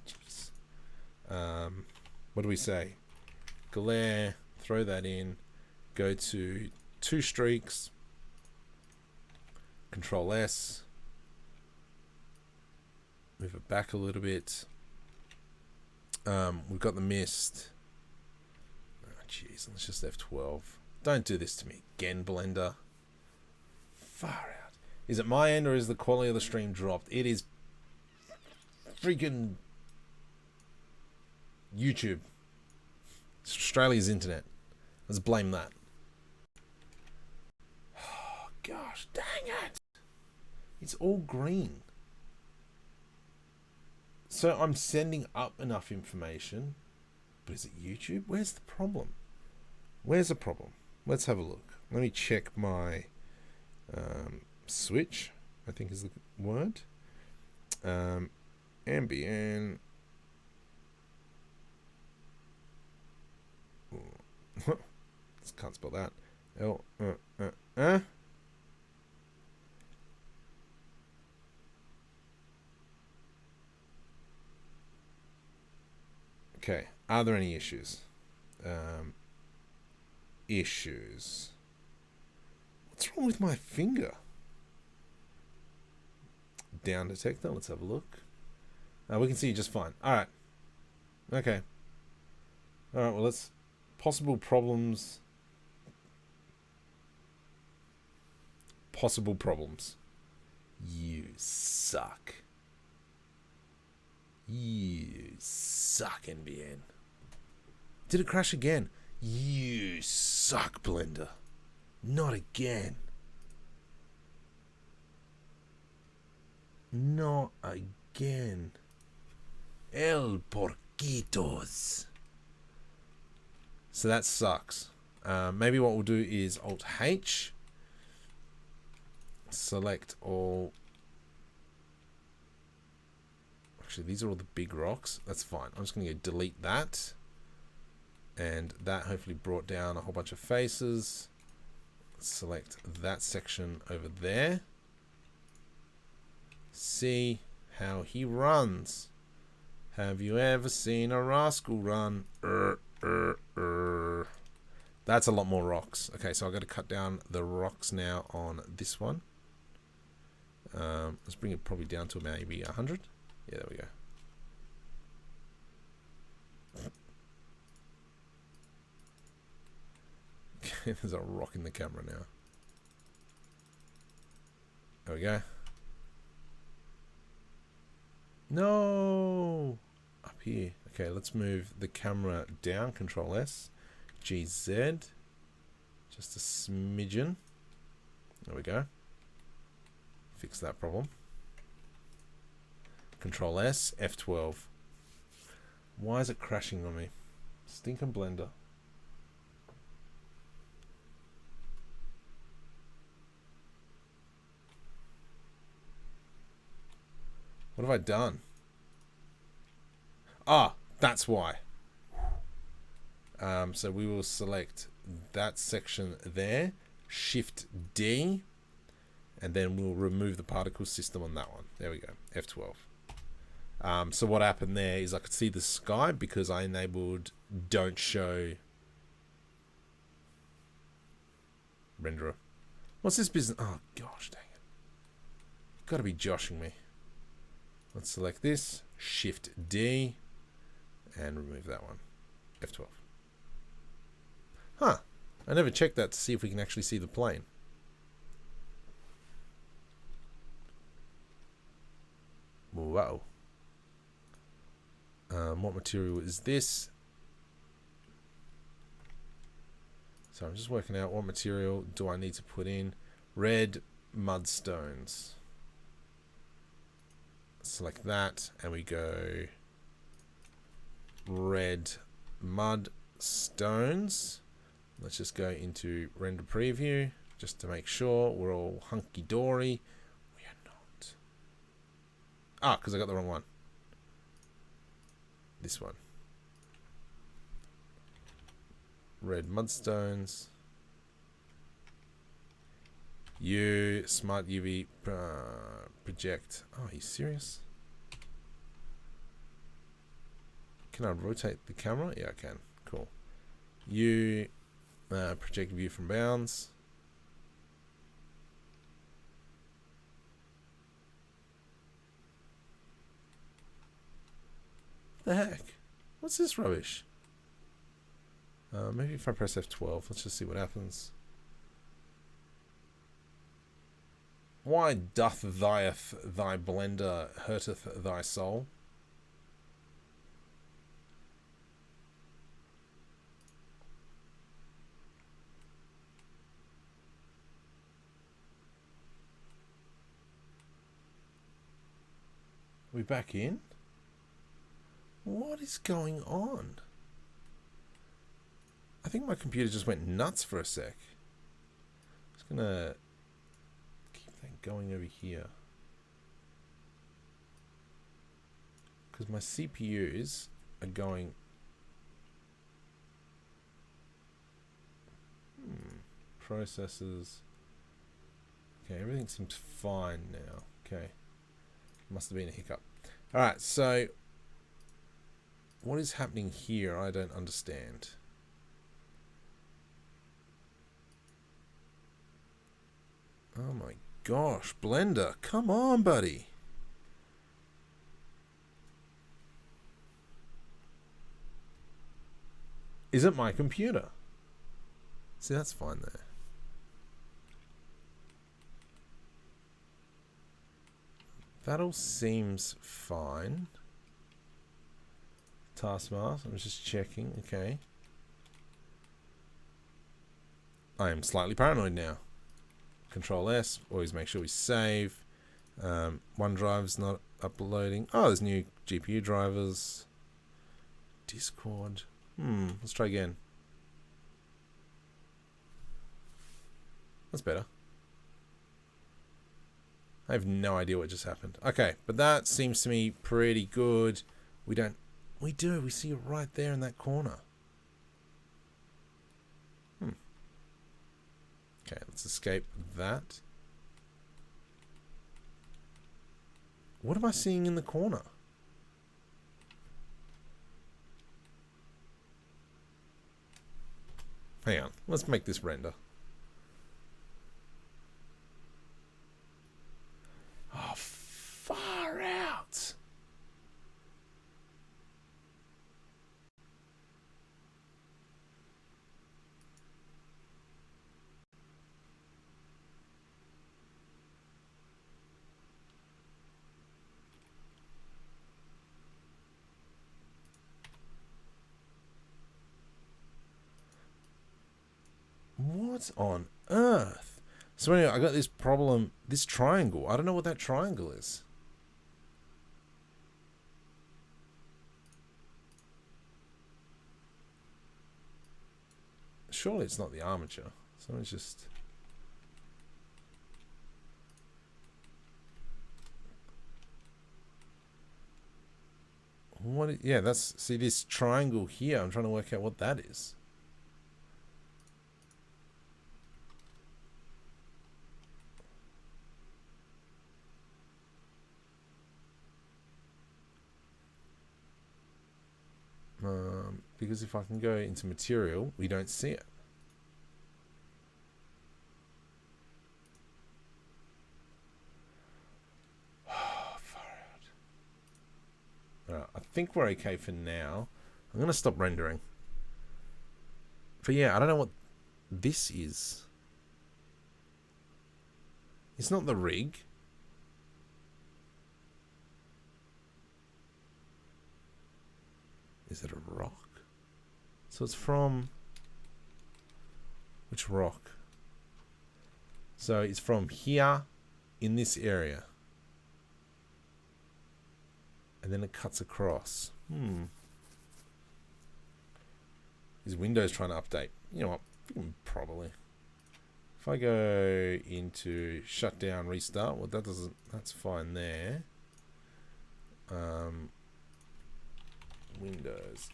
S1: Jeez. What do we say? Glare. Throw that in. Go to 2 streaks. Control S. Move it back a little bit. We've got the mist. Oh, jeez. Let's just F12. Don't do this to me again, Blender. Far out. Is it my end or is the quality of the stream dropped? It is freaking YouTube. It's Australia's internet. Let's blame that. Oh, gosh, dang it. It's all green. So I'm sending up enough information. But is it YouTube? Where's the problem? Where's the problem? Let's have a look. Let me check my switch, I think is the word. Ambient. Can't spell that. Okay. Are there any issues? Issues. What's wrong with my finger? Down detector. Let's have a look. We can see just fine. All right. Okay. All right. Well, let's possible problems. Possible problems. You suck. You suck, NBN. Did it crash again? You suck, Blender. Not again. Not again. El Porquitos. So that sucks. Maybe what we'll do is Alt H. Select all. Actually, these are all the big rocks. That's fine. I'm just going to go delete that. And that hopefully brought down a whole bunch of faces. Select that section over there. See how he runs. Have you ever seen a rascal run? That's a lot more rocks. Okay, so I've got to cut down the rocks now on this one. Let's bring it probably down to maybe 100. Yeah, there we go. Okay, there's a rock in the camera now. There we go. No! Up here. Okay, let's move the camera down. Control S. GZ. Just a smidgen. There we go. Fix that problem. Control S. F12. Why is it crashing on me? Stinking Blender. What have I done? Ah, that's why. So we will select that section there, Shift D, and then we'll remove the particle system on that one. There we go, F12. So what happened there is I could see the sky because I enabled don't show renderer. What's this business? Oh gosh, dang it. Gotta be joshing me. Let's select this, Shift D, and remove that one. F12. Huh. I never checked that to see if we can actually see the plane. Wow. What material is this? So I'm just working out what material do I need to put in. Red mudstones. Select that and we go red mud stones. Let's just go into render preview just to make sure we're all hunky-dory. We are not. Ah, because I got the wrong one. This one. Red mudstones. You smart UV project. Oh, are you serious? Can I rotate the camera? Yeah, I can. Cool. You project view from bounds. What the heck? What's this rubbish? Maybe if I press F12, let's just see what happens. Why doth thy blender hurteth thy soul? Are we back in? What is going on? I think my computer just went nuts for a sec. Just gonna keep that going over here. Because my CPUs are going... Processors. Okay, everything seems fine now. Okay. Must have been a hiccup. Alright, so... What is happening here? I don't understand. Oh my gosh, Blender, come on, buddy. Is it my computer? See, that's fine there. That all seems fine. Taskmaster, I'm just checking. Okay. I am slightly paranoid now. Control S, always make sure we save. OneDrive's not uploading. Oh, there's new GPU drivers. Discord. Let's try again. That's better. I have no idea what just happened. Okay, but that seems to me pretty good. We don't... We do. We see it right there in that corner. Okay, let's escape that. What am I seeing in the corner? Hang on. Let's make this render. Oh, far out. What on earth? So anyway, I got this problem, this triangle. I don't know what that triangle is. Surely it's not the armature. So it's just... What? Yeah, that's... See this triangle here. I'm trying to work out what that is. Because if I can go into material, we don't see it. Far out. Alright, I think we're okay for now. I'm going to stop rendering. But yeah, I don't know what this is. It's not the rig. Is it a rock? So it's from... Which rock? So it's from here in this area. And then it cuts across. Is Windows trying to update? You know what? Probably. If I go into shutdown, restart, well that doesn't... That's fine there. Windows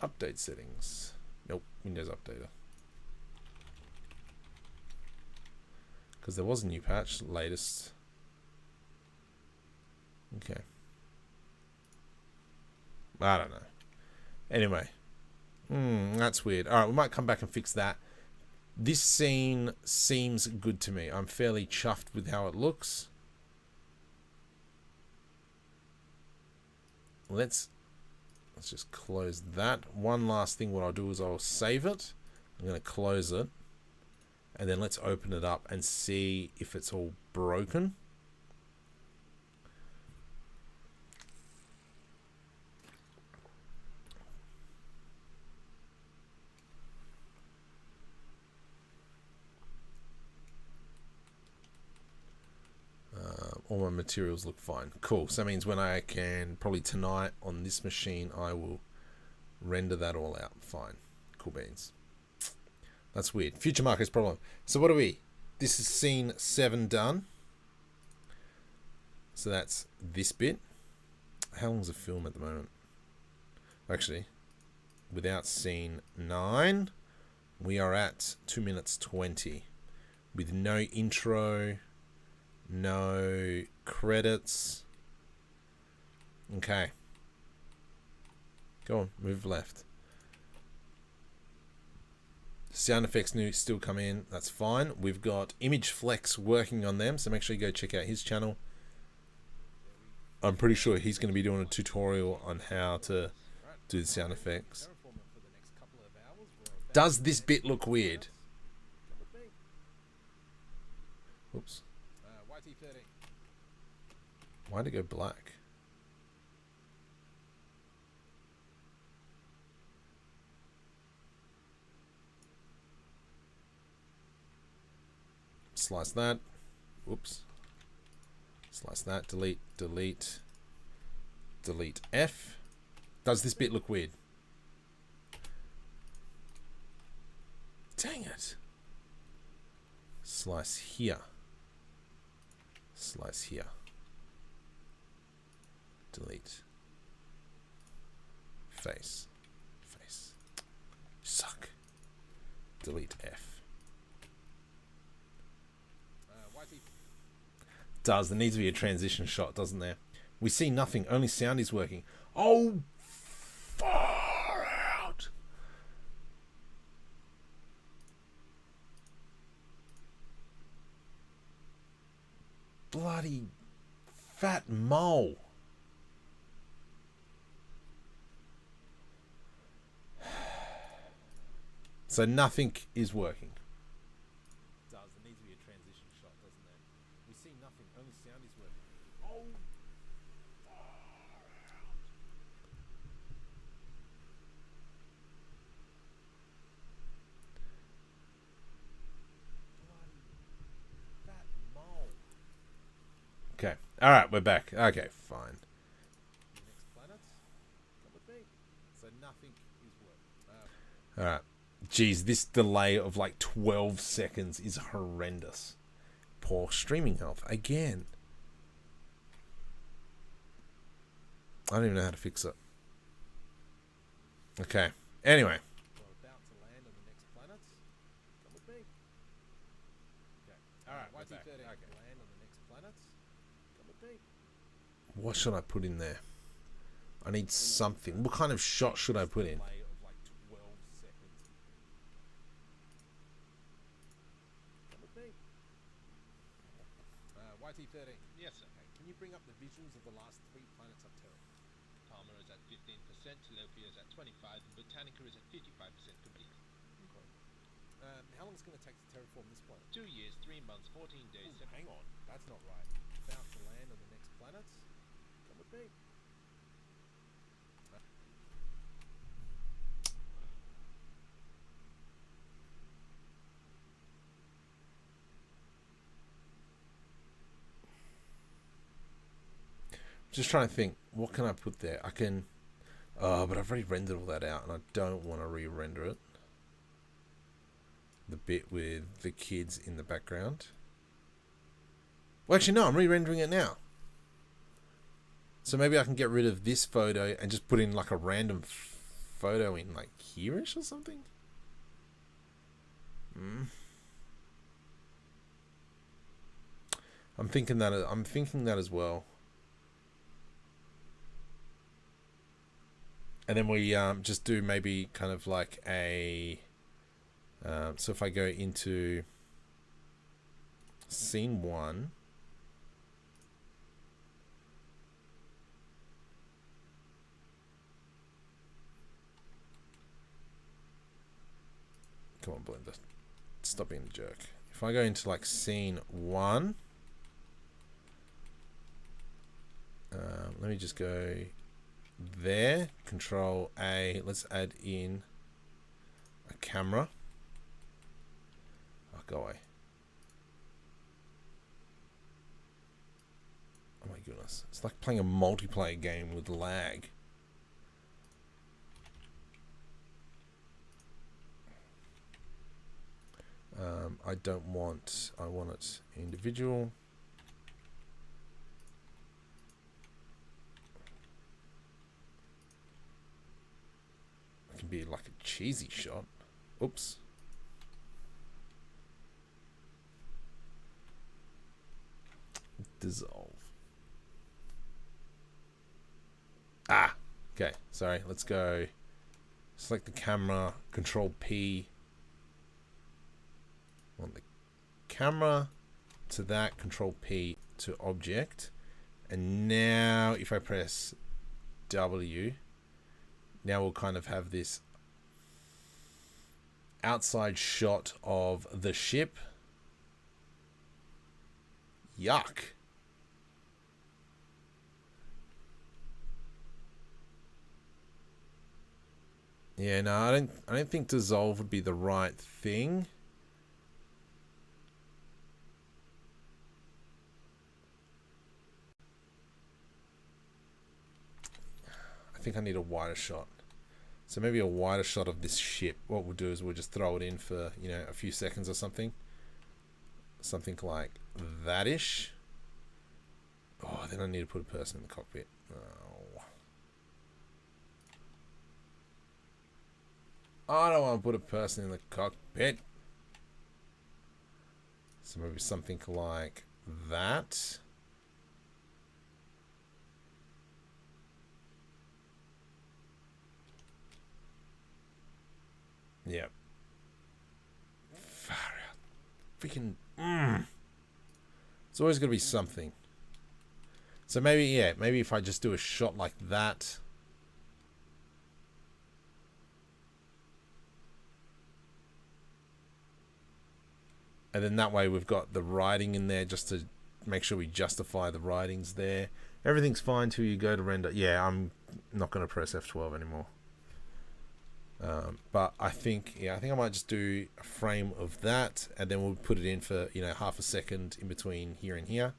S1: update settings. Nope, Windows Updater. Because there was a new patch, latest. Okay. I don't know. Anyway. That's weird. Alright, we might come back and fix that. This scene seems good to me. I'm fairly chuffed with how it looks. Let's just close that. One last thing, what I'll do is I'll save it. I'm going to close it. And then let's open it up and see if it's all broken. All my materials look fine. Cool. So that means when I can, probably tonight on this machine, I will render that all out. Fine. Cool beans. That's weird. Future markers problem. So what are we? This is scene 7 done. So that's this bit. How long's the film at the moment? Actually, without scene 9, we are at 2 minutes 20. With no intro, no credits. Okay. Go on, move left. Sound effects new still come in. That's fine. We've got Image Flex working on them, so make sure you go check out his channel. I'm pretty sure he's going to be doing a tutorial on how to do the sound effects. Does this bit look weird? Oops. Why'd it go black? Slice that. Whoops. Slice that. Delete. Delete. Delete F. Does this bit look weird? Dang it. Slice here. Slice here. Delete. Face. Face. Suck. Delete F. Does. There needs to be a transition shot, doesn't there? We see nothing. Only sound is working. Oh, far out. Bloody fat mole. So nothing is working. Does. There needs to be a transition shot, doesn't there? We see nothing. Only sound is working. Oh, far out. Bloody fat mole. Okay. All right, we're back. Okay, fine. Next planet. Come with me. So nothing is working. All right. Geez, this delay of like 12 seconds is horrendous. Poor streaming health again. I don't even know how to fix it. Okay. Anyway. We're about to land on the next planet. Come with me. Okay. All right. We're back. Okay. Land on the next planet. Come with me. What should I put in there? I need something. What kind of shot should I put in? YT13.
S2: Yes, sir.
S1: Okay. Can you bring up the visuals of the last 3 planets of Terra?
S2: Palmer is at 15%, Tilapia is at 25%, and Botanica is at 55% complete.
S1: Okay. How long is it going to take to terraform this planet?
S2: 2 years, 3 months, 14 days.
S1: Ooh, hang on. That's not right. About to land on the next planet. Come with me. Just trying to think, what can I put there? I can, but I've already rendered all that out, and I don't want to re-render it. The bit with the kids in the background. Well, actually, no, I'm re-rendering it now. So maybe I can get rid of this photo and just put in like a random photo in like here-ish or something. I'm thinking that as well. And then we just do maybe kind of like a so if I go into scene 1, come on Blender, stop being a jerk. If I go into like scene 1, let me just go there, Control A, let's add in a camera. Oh, go away. Oh my goodness, it's like playing a multiplayer game with lag. I want it individual. It can be like a cheesy shot. Oops. Dissolve. Ah, okay, sorry, let's go. Select the camera, Control P on the camera to that, Control P to object, and now if I press W, now we'll kind of have this outside shot of the ship. Yuck. Yeah, no, I don't think dissolve would be the right thing. I think I need a wider shot. So maybe a wider shot of this ship. What we'll do is we'll just throw it in for, you know, a few seconds or something. Something like that-ish. Oh, then I need to put a person in the cockpit. Oh. I don't want to put a person in the cockpit. So maybe something like that. Yep. Far out. Freaking. It's always going to be something. So maybe, yeah, maybe if I just do a shot like that. And then that way we've got the writing in there just to make sure we justify the writings there. Everything's fine till you go to render. Yeah, I'm not going to press F12 anymore. But I think I might just do a frame of that, and then we'll put it in for, you know, half a second in between here and here.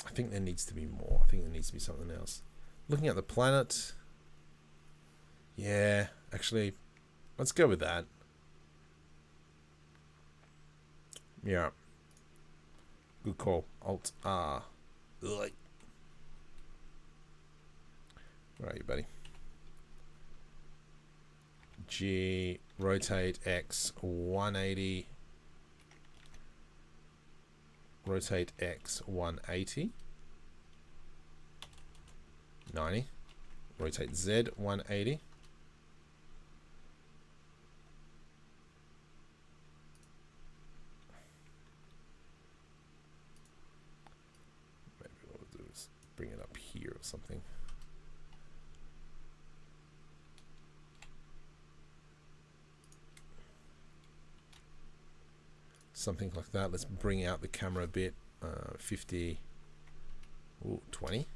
S1: I think there needs to be more. I think there needs to be something else. Looking at the planet. Yeah, actually, let's go with that. Yeah. Good call. Alt R. Ugh. Where are you, buddy? G, rotate X 180. Rotate X 180. 90. Rotate Z 180. Maybe what we'll do is bring it up here or something. Something like that. Let's bring out the camera a bit. 50. Ooh, 20.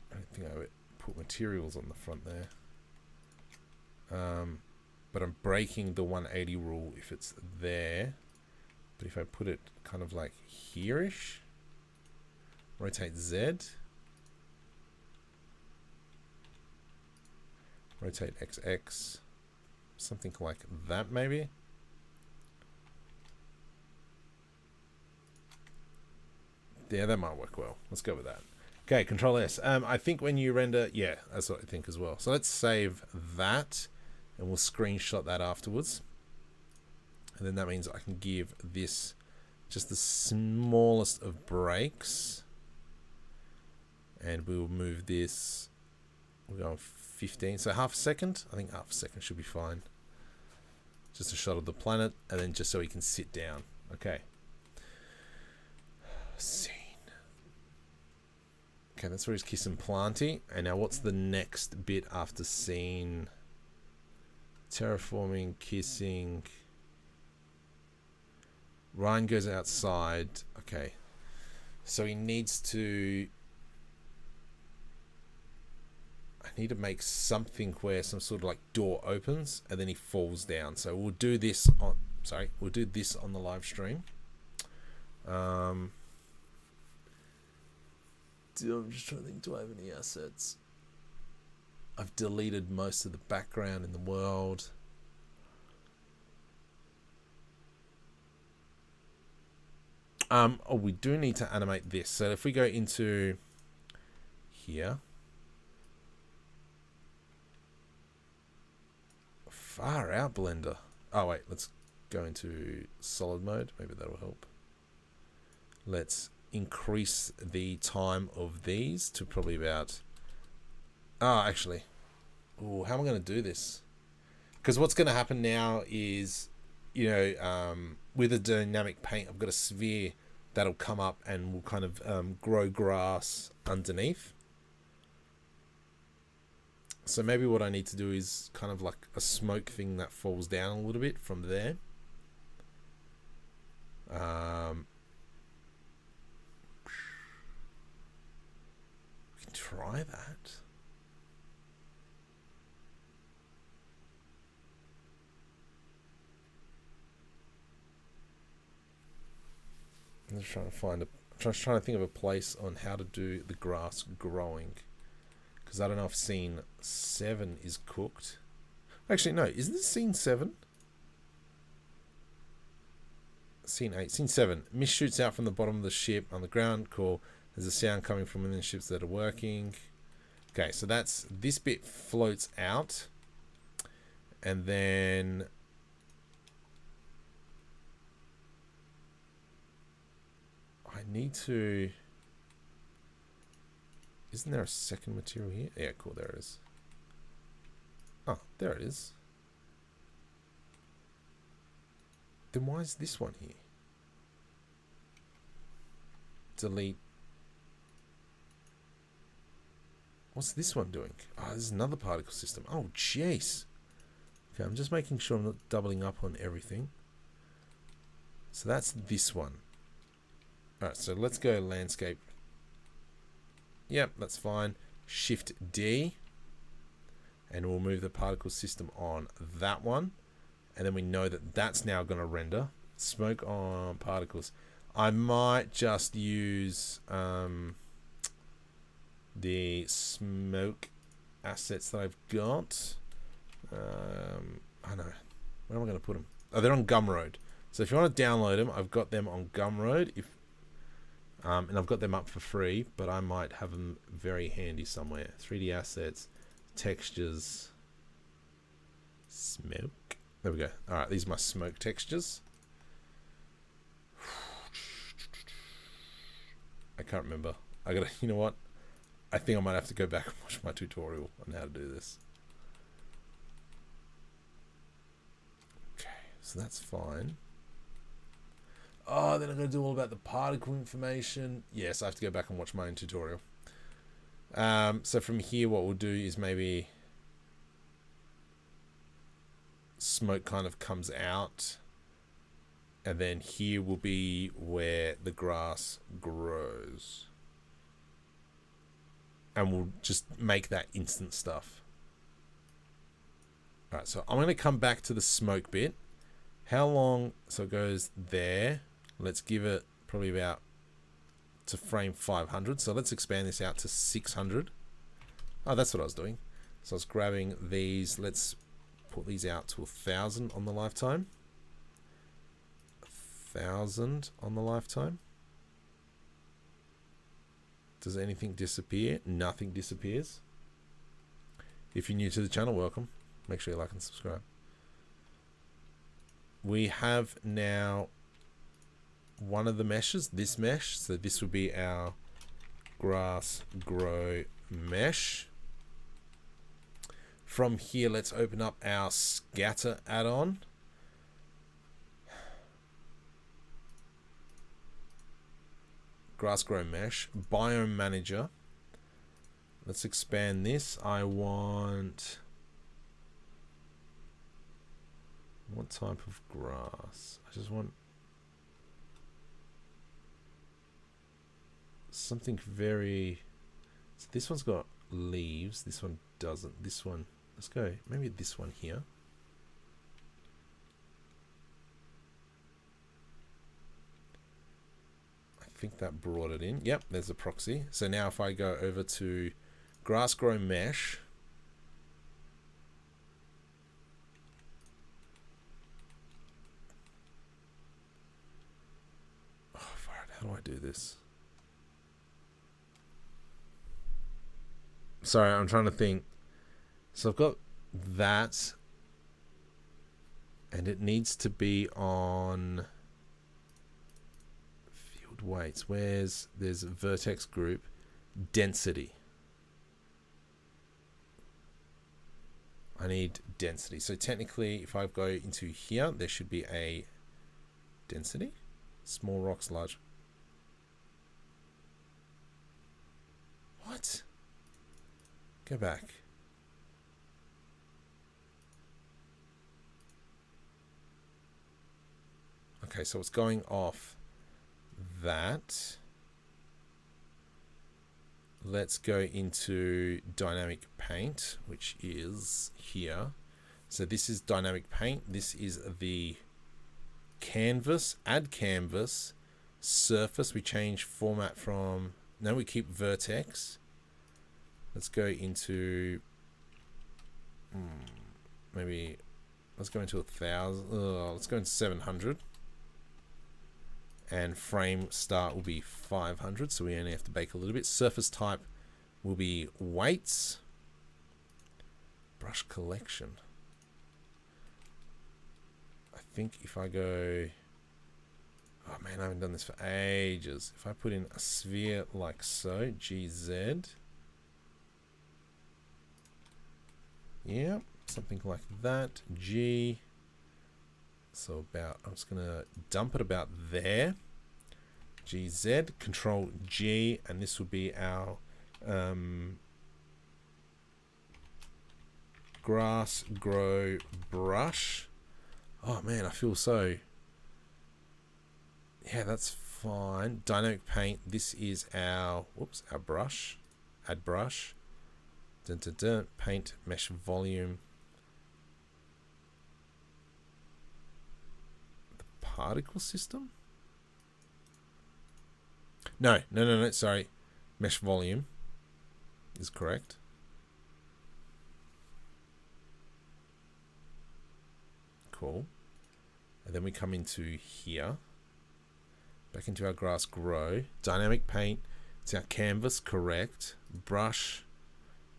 S1: I don't think I would put materials on the front there. But I'm breaking the 180 rule if it's there. But if I put it kind of like here-ish, rotate Z. Rotate XX, something like that maybe. Yeah, that might work well. Let's go with that. Okay, Control S. I think when you render, yeah, that's what I think as well. So let's save that, and we'll screenshot that afterwards. And then that means I can give this just the smallest of breaks. And we'll move this, we're going 15, so half a second. I think half a second should be fine. Just a shot of the planet, and then just so he can sit down. Okay. Scene. Okay, that's where he's kissing Planty. And now what's the next bit after scene? Terraforming, kissing. Ryan goes outside. Okay. So he needs to... I need to make something where some sort of like door opens and then he falls down. So we'll do this on... Sorry, we'll do this on the live stream. I'm just trying to think, do I have any assets? I've deleted most of the background in the world. Oh, we do need to animate this. So if we go into here, far out Blender. Oh wait, let's go into solid mode. Maybe that'll help. Let's increase the time of these to probably about... Oh, actually. Oh, how am I going to do this? Because what's going to happen now is, you know, with a dynamic paint, I've got a sphere that'll come up and will kind of grow grass underneath. So maybe what I need to do is kind of like a smoke thing that falls down a little bit from there. We can try that. I'm just trying to find just trying to think of a place on how to do the grass growing, because I don't know if scene 7 is cooked. Actually, no, isn't this scene 7? Scene 8, scene 7. Mist shoots out from the bottom of the ship on the ground. Cool. There's a sound coming from within the ships that are working. Okay, so that's this bit floats out, and then I need to... Isn't there a second material here? Yeah, cool, there it is. Oh, there it is. Then why is this one here? Delete. What's this one doing? Oh, this is another particle system. Oh, jeez. Okay, I'm just making sure I'm not doubling up on everything. So that's this one. Alright, so let's go landscape. Yep, that's fine. Shift D. And we'll move the particle system on that one. And then we know that that's now going to render. Smoke on particles. I might just use the smoke assets that I've got. I know. Where am I going to put them? Oh, they're on Gumroad. So if you want to download them, I've got them on Gumroad. And I've got them up for free, but I might have them very handy somewhere. 3D assets, textures, smoke. There we go. All right, these are my smoke textures. I can't remember. I gotta, you know what? I think I might have to go back and watch my tutorial on how to do this. Okay, so that's fine. Oh, then I'm going to do all about the particle information. Yes, I have to go back and watch my own tutorial. So from here, what we'll do is maybe smoke kind of comes out. And then here will be where the grass grows. And we'll just make that instant stuff. Alright, so I'm going to come back to the smoke bit. How long? So it goes there. Let's give it probably about to frame 500. So let's expand this out to 600. Oh, that's what I was doing. So I was grabbing these. Let's put these out to 1,000 on the lifetime. 1,000 on the lifetime. Does anything disappear? Nothing disappears. If you're new to the channel, welcome. Make sure you like and subscribe. We have now one of the meshes, this mesh. So this would be our grass grow mesh. From here, let's open up our scatter add-on. Grass grow mesh, biome manager. Let's expand this. I want, what type of grass? I just want something very, so this one's got leaves, this one doesn't. This one, let's go, maybe this one here. I think that brought it in. Yep, there's a proxy. So now if I go over to grass grow mesh, oh, how do I do this? Sorry, I'm trying to think. So I've got that, and it needs to be on field weights. There's vertex group density. I need density. So technically, if I go into here, there should be a density. Small rocks, large. What? Go back. Okay, so it's going off that. Let's go into dynamic paint, which is here. So this is dynamic paint. This is the canvas, add canvas, surface. We change format from, no, we keep vertex. Let's go into, maybe, let's go into 1,000. Let's go into 700. And frame start will be 500, so we only have to bake a little bit. Surface type will be weights. Brush collection. I think if I go, oh man, I haven't done this for ages. If I put in a sphere like so, GZ. Yeah, something like that. G. So about, I'm just going to dump it about there. GZ, Control G, and this will be our grass grow brush. Oh man, I feel so, yeah, that's fine. Dynamic paint, this is our, whoops, our brush. Add brush. Dun, dun, dun. Paint mesh volume. Particle system? No, sorry. Mesh volume is correct. Cool. And then we come into here. Back into our grass grow. Dynamic paint. It's our canvas, correct. Brush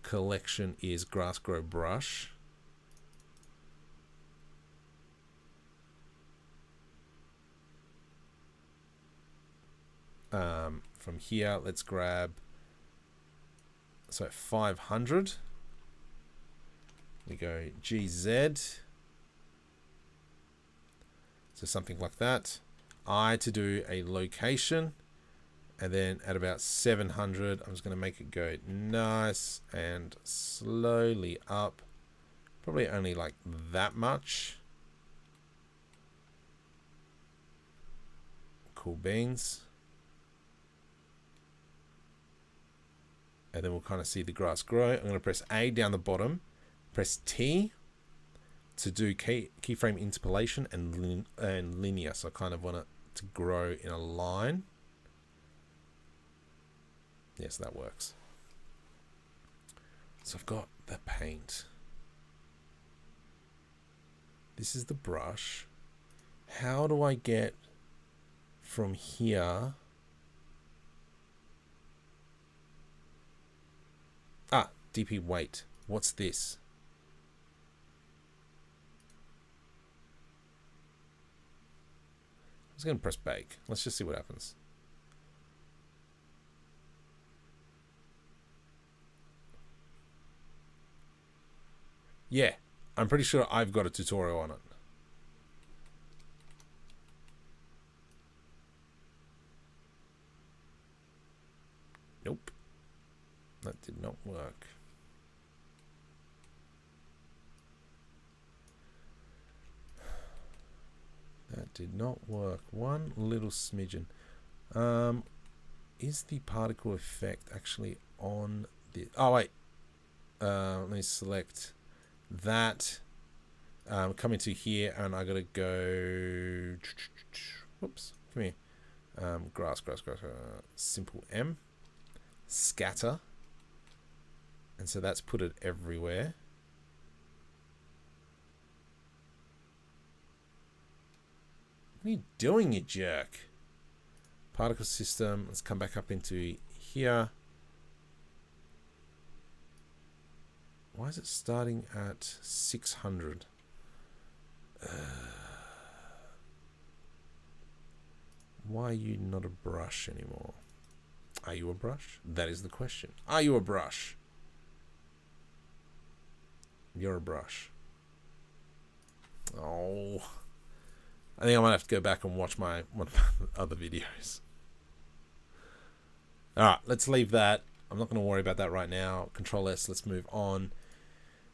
S1: collection is grass grow brush. From here, let's grab, so 500. We go GZ. So something like that. I to do a location. And then at about 700, I'm just going to make it go nice and slowly up. Probably only like that much. Cool beans. And then we'll kind of see the grass grow. I'm going to press A down the bottom, press T to do keyframe interpolation and linear. So I kind of want it to grow in a line. Yes, that works. So I've got the paint. This is the brush. How do I get from here Ah, DP weight. What's this? I'm just going to press bake. Let's just see what happens. Yeah, I'm pretty sure I've got a tutorial on it. Nope. That did not work. That did not work. One little smidgen. Is the particle effect actually on the... Oh, wait. Let me select that. Come into here, and I gotta go... Whoops. Come here. Grass. Simple M. Scatter. And so that's put it everywhere. What are you doing, you jerk? Particle system. Let's come back up into here. Why is it starting at 600? Why are you not a brush anymore? Are you a brush? That is the question. Are you a brush? You're a brush. Oh. I think I might have to go back and watch one of my other videos. Alright, let's leave that. I'm not going to worry about that right now. Control S, let's move on.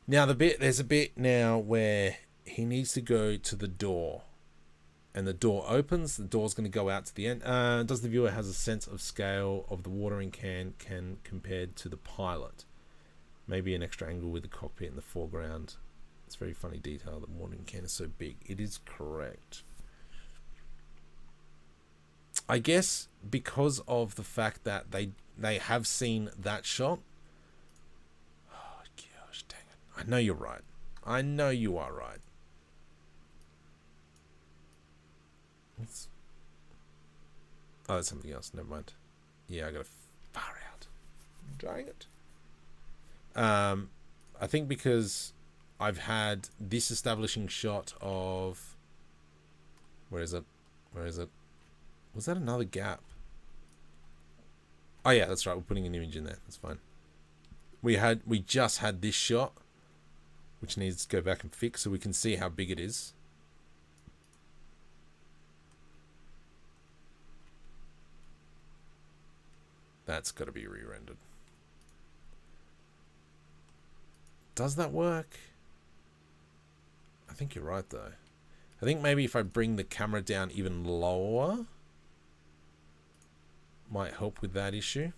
S1: Now there's a bit now where he needs to go to the door. And the door opens, the door's going to go out to the end. Does the viewer has a sense of scale of the watering can compared to the pilot? Maybe an extra angle with the cockpit in the foreground. It's a very funny detail that the watering can is so big. It is correct. I guess because of the fact that they have seen that shot. Oh gosh, dang it. I know you're right. I know you are right. Oh, that's something else. Never mind. Yeah, I gotta far out. Dang it. I think because I've had this establishing shot of... Where is it? Was that another gap? Oh yeah, that's right. We're putting an image in there. That's fine. We just had this shot, which needs to go back and fix so we can see how big it is. That's got to be re-rendered. Does that work? I think you're right though. I think maybe if I bring the camera down even lower, might help with that issue.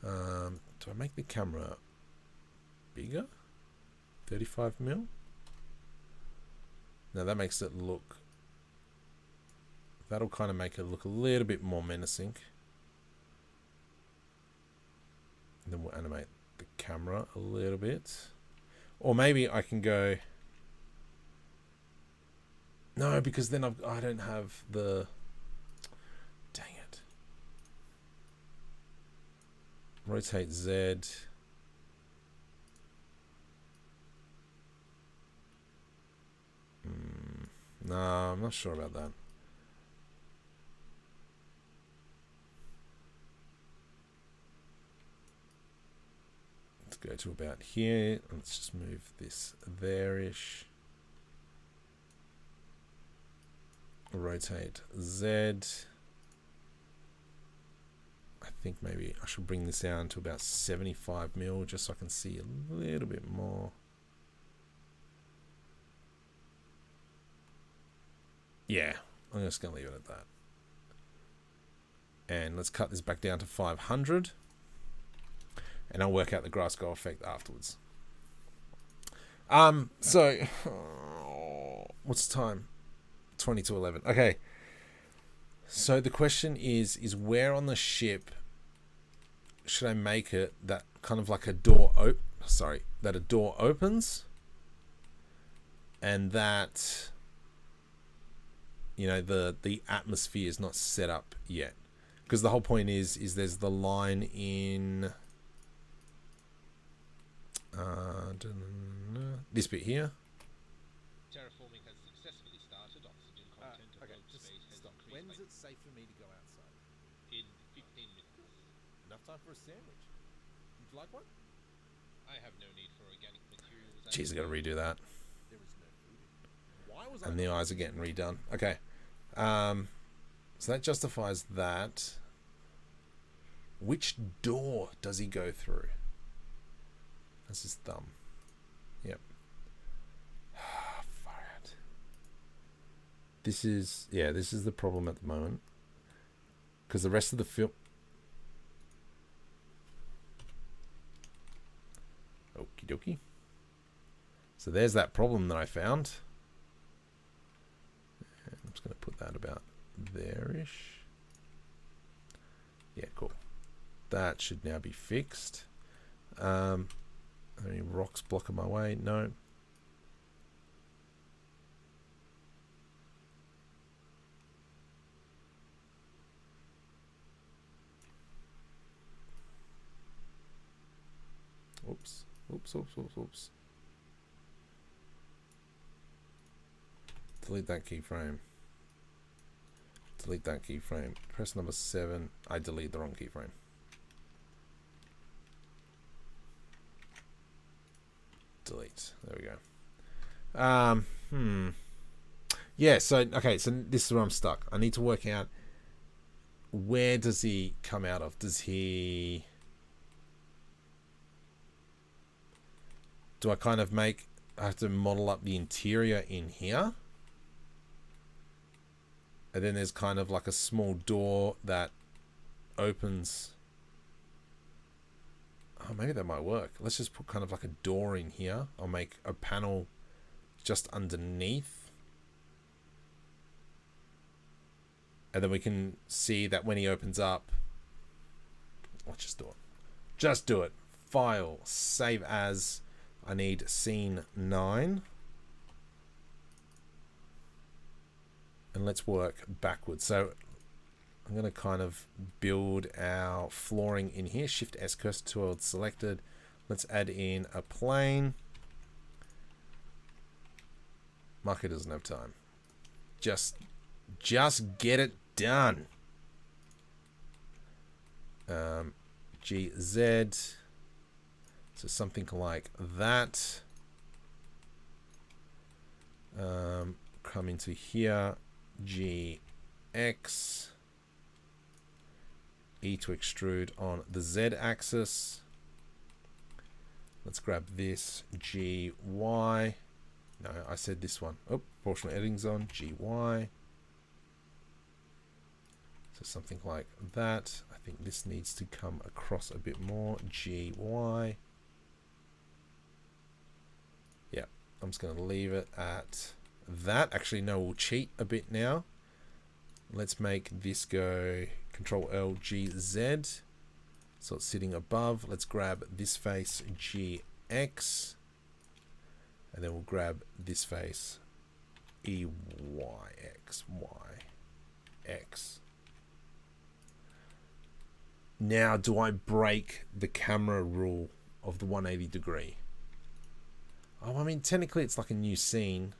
S1: Do I make the camera bigger? 35mm? Now that makes it look... That'll kind of make it look a little bit more menacing. And then we'll animate the camera a little bit. Or maybe I can go... No, because then I don't have the... Dang it. Rotate Z. No, I'm not sure about that. Let's go to about here. Let's just move this there-ish. Rotate Z. I think maybe I should bring this down to about 75mm just so I can see a little bit more. Yeah, I'm just going to leave it at that. And let's cut this back down to 500. And I'll work out the grass glow effect afterwards. So, what's the time? 20 to 11. Okay. So the question is where on the ship should I make it that kind of like a door that a door opens, and that, you know, the atmosphere is not set up yet, because the whole point is there's the line in this bit here.
S2: Terraforming has successfully started. Oxygen content of
S1: Okay,
S2: road
S1: just
S2: space has
S1: stop.
S2: increased
S1: When's it safe for me to go outside?
S2: in 15 minutes.
S1: Enough time for a sandwich. Would you like one?
S2: I have no need for organic materials.
S1: Jeez, I gotta redo that.
S2: There is no food.
S1: Why was and the eyes are getting redone. Okay. So that justifies that. Which door does he go through? That's his thumb. Yep. Far out. This is the problem at the moment. Because the rest of the film... Okie dokie. So there's that problem that I found. And I'm just going to put that about there-ish. Yeah, cool. That should now be fixed. Are there any rocks blocking my way? No. Oops. Oops. Delete that keyframe. Delete that keyframe. Press number 7. I delete the wrong keyframe. Delete. There we go. Yeah, so okay, so this is where I'm stuck. I need to work out, where does he come out of? Do I kind of I have to model up the interior in here? And then there's kind of like a small door that opens. Oh, maybe that might work. Let's just put kind of like a door in here. I'll make a panel just underneath. And then we can see that when he opens up. Let's just do it. Just do it. File. Save as. I need scene 9. And let's work backwards. So I'm going to kind of build our flooring in here. Shift S, cursor tool selected. Let's add in a plane. Marker doesn't have time. Just get it done. GZ. So something like that. Come into here. GX. E to extrude on the Z axis. Let's grab this. GY. No, I said this one. Oh, proportional editing's on. GY. So something like that. I think this needs to come across a bit more. GY. Yeah, I'm just going to leave it at that. Actually, no, we'll cheat a bit now. Let's make this go Control L, G, Z. So it's sitting above. Let's grab this face, GX. And then we'll grab this face, EYX, YX. Now, do I break the camera rule of the 180 degree? Oh, I mean, technically it's like a new scene.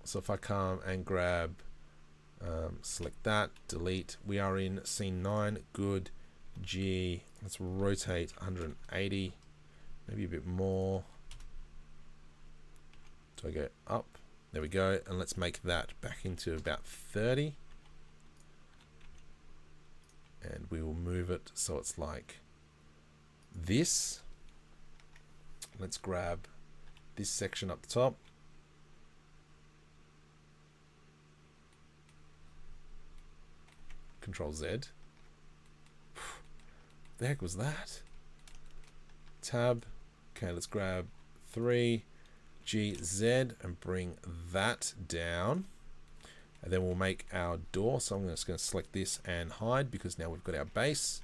S1: So if I come and grab, select that, delete. We are in scene 9. Good. G. Let's rotate 180. Maybe a bit more. Do I go up? There we go. And let's make that back into about 30. And we will move it so it's like this. Let's grab this section up the top. Control Z. The heck was that? Tab. Okay, let's grab 3 GZ and bring that down. And then we'll make our door. So I'm just going to select this and hide because now we've got our base.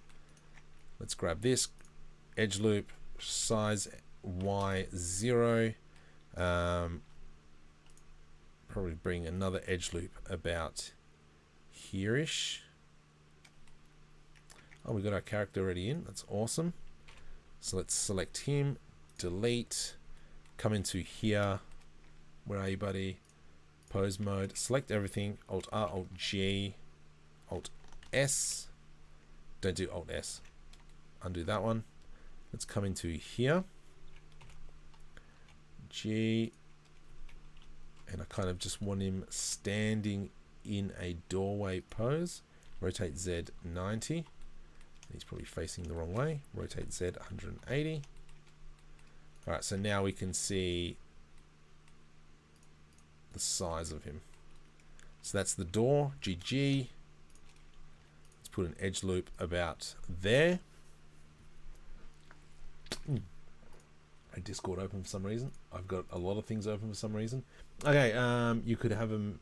S1: Let's grab this edge loop, size Y0. Probably bring another edge loop about here-ish. Oh, we got our character already in. That's awesome. So let's select him, delete, come into here. Where are you, buddy? Pose mode, select everything, Alt R, Alt G, Alt S. Don't do Alt S. Undo that one. Let's come into here. G. And I kind of just want him standing in a doorway pose. Rotate Z 90. He's probably facing the wrong way. Rotate Z 180. Alright, so now we can see the size of him. So that's the door, GG. Let's put an edge loop about there. A Discord open for some reason. I've got a lot of things open for some reason. Okay, you could have a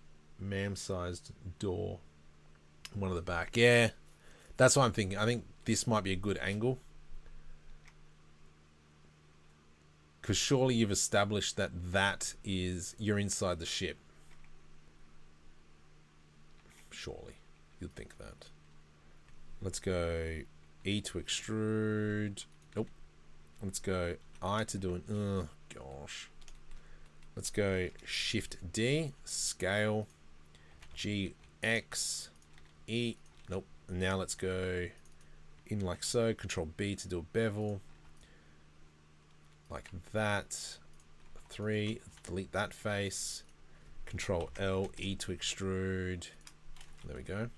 S1: man-sized door, one at the back. Yeah, that's what I'm thinking. I think this might be a good angle. Because surely you've established that you're inside the ship. Surely. You'd think that. Let's go E to extrude. Nope. Let's go I to do an... Oh, gosh. Let's go Shift D. Scale. G, X, E. Nope. And now let's go in like so. Control B to do a bevel. Like that. 3. Let's delete that face. Control L, E to extrude. There we go.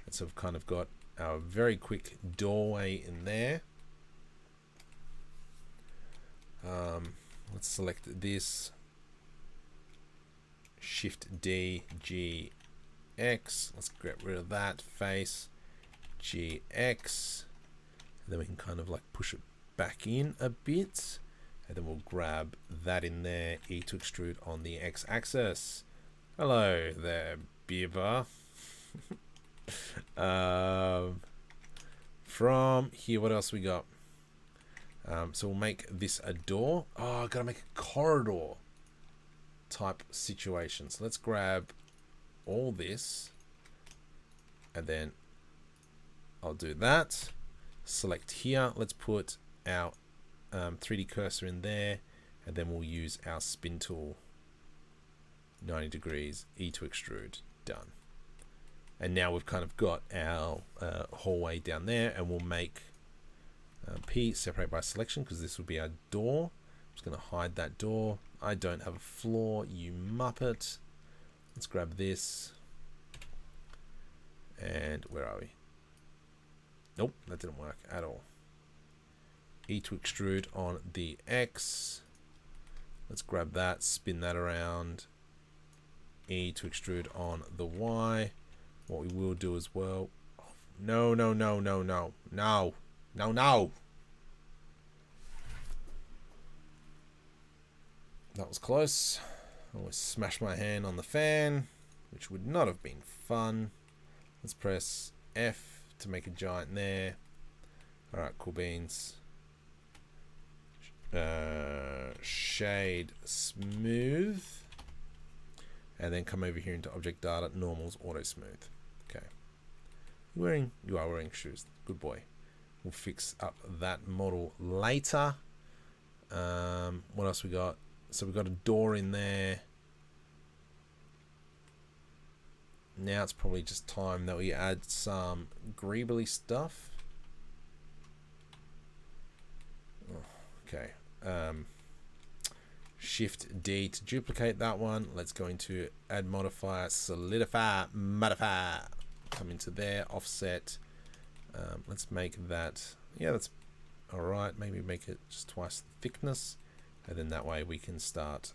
S1: And so we've kind of got our very quick doorway in there. Let's select this. Shift D, G, X. Let's get rid of that face. G, X. And then we can kind of like push it back in a bit. And then we'll grab that in there. E to extrude on the X axis. Hello there, beaver. From here, what else we got? So we'll make this a door. Oh, I gotta make a corridor type situation. So let's grab all this and then I'll do that. Select here. Let's put our 3D cursor in there and then we'll use our spin tool. 90 degrees, E to extrude. Done. And now we've kind of got our hallway down there, and we'll make P separate by selection because this will be our door. I'm just going to hide that door. I don't have a floor, you muppet. Let's grab this. And where are we? Nope, that didn't work at all. E to extrude on the X. Let's grab that, spin that around. E to extrude on the Y. What we will do as well. No. That was close. I always smash my hand on the fan, which would not have been fun. Let's press F to make a giant there. Alright, cool beans. Shade smooth. And then come over here into object data, normals, auto smooth. Okay. You are wearing shoes. Good boy. We'll fix up that model later. What else we got? So we've got a door in there. Now it's probably just time that we add some greebly stuff. Oh, okay. Shift D to duplicate that one. Let's go into add modifier, solidify, modify. Come into there, offset. Let's make that, yeah, that's all right. Maybe make it just twice the thickness. And then that way we can start